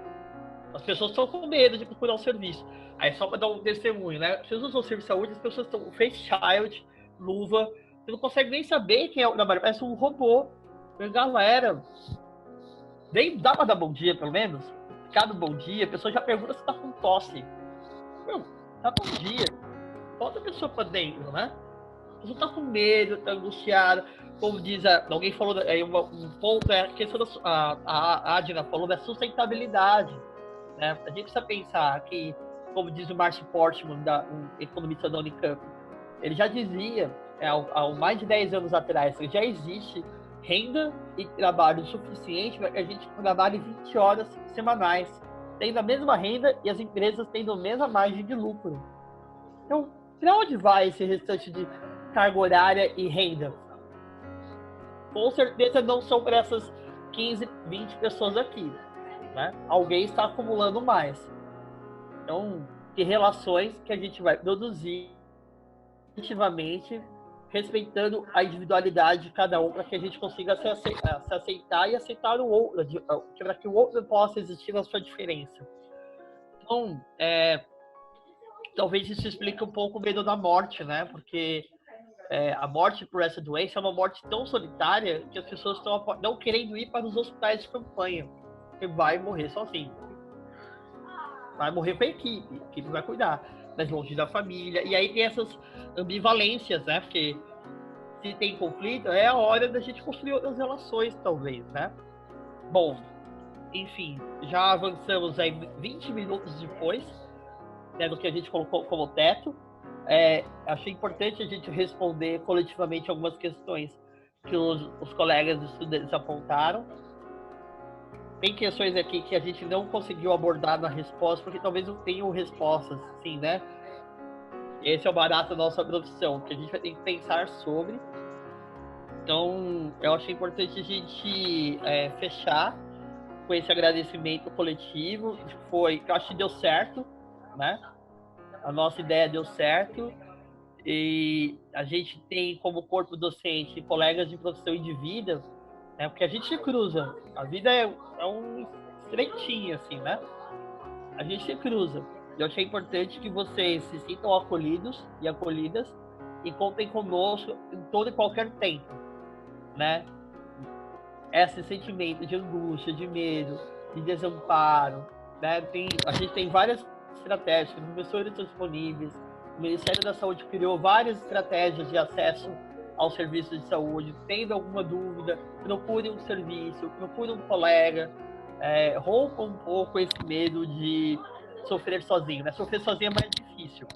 Speaker 1: As pessoas estão com medo de procurar um serviço. Aí, só para dar um testemunho, né? As pessoas usam o serviço de saúde, as pessoas estão face shield, luva, você não consegue nem saber quem é o trabalho, parece um robô. Galera, Nem dá pra dar bom dia, pelo menos? Cada bom dia, a pessoa já pergunta se tá com tosse. Meu, tá bom dia. Bota a pessoa pra dentro, né? A pessoa tá com medo, tá angustiada. Como diz, alguém falou, um ponto é a questão a Adna falou da sustentabilidade. Né? A gente precisa pensar que, como diz o Martin Portman, um economista da Unicamp, ele já dizia, há mais de 10 anos atrás, que já existe renda e trabalho suficiente para que a gente trabalhe 20 horas semanais, tendo a mesma renda e as empresas tendo a mesma margem de lucro. Então, para onde vai esse restante de carga horária e renda? Com certeza não são para essas 15, 20 pessoas aqui. Né? Alguém está acumulando mais. Então, que relações que a gente vai produzir ativamente, respeitando a individualidade de cada um, para que a gente consiga se aceitar e aceitar o outro, para que o outro possa existir na sua diferença. Então, talvez isso explique um pouco o medo da morte, né? Porque a morte por essa doença é uma morte tão solitária que as pessoas estão não querendo ir para os hospitais de campanha, porque vai morrer sozinho. Vai morrer com a equipe vai cuidar, mas longe da família. E aí tem essas ambivalências, né? Porque se tem conflito, é a hora da gente construir outras relações, talvez, né? Bom, enfim, já avançamos aí 20 minutos depois, né, do que a gente colocou como teto. Achei importante a gente responder coletivamente algumas questões que os colegas estudantes apontaram. Tem questões aqui que a gente não conseguiu abordar na resposta, porque talvez não tenham respostas, sim, né? Esse é o barato da nossa profissão, que a gente vai ter que pensar sobre. Então, eu achei importante a gente fechar com esse agradecimento coletivo, que eu acho que deu certo, né? A nossa ideia deu certo, e a gente tem como corpo docente colegas de profissão e de vida, né? Porque a gente se cruza, a vida é um estreitinho, assim, né? A gente se cruza. Eu achei importante que vocês se sintam acolhidos e acolhidas e contem conosco em todo e qualquer tempo, né? Esse sentimento de angústia, de medo, de desamparo, né? A gente tem várias estratégias, os professores estão disponíveis, o Ministério da Saúde criou várias estratégias de acesso ao serviço de saúde. Tendo alguma dúvida, procure um serviço, procure um colega, rompa um pouco esse medo de sofrer sozinho, né? Sofrer sozinho é mais difícil.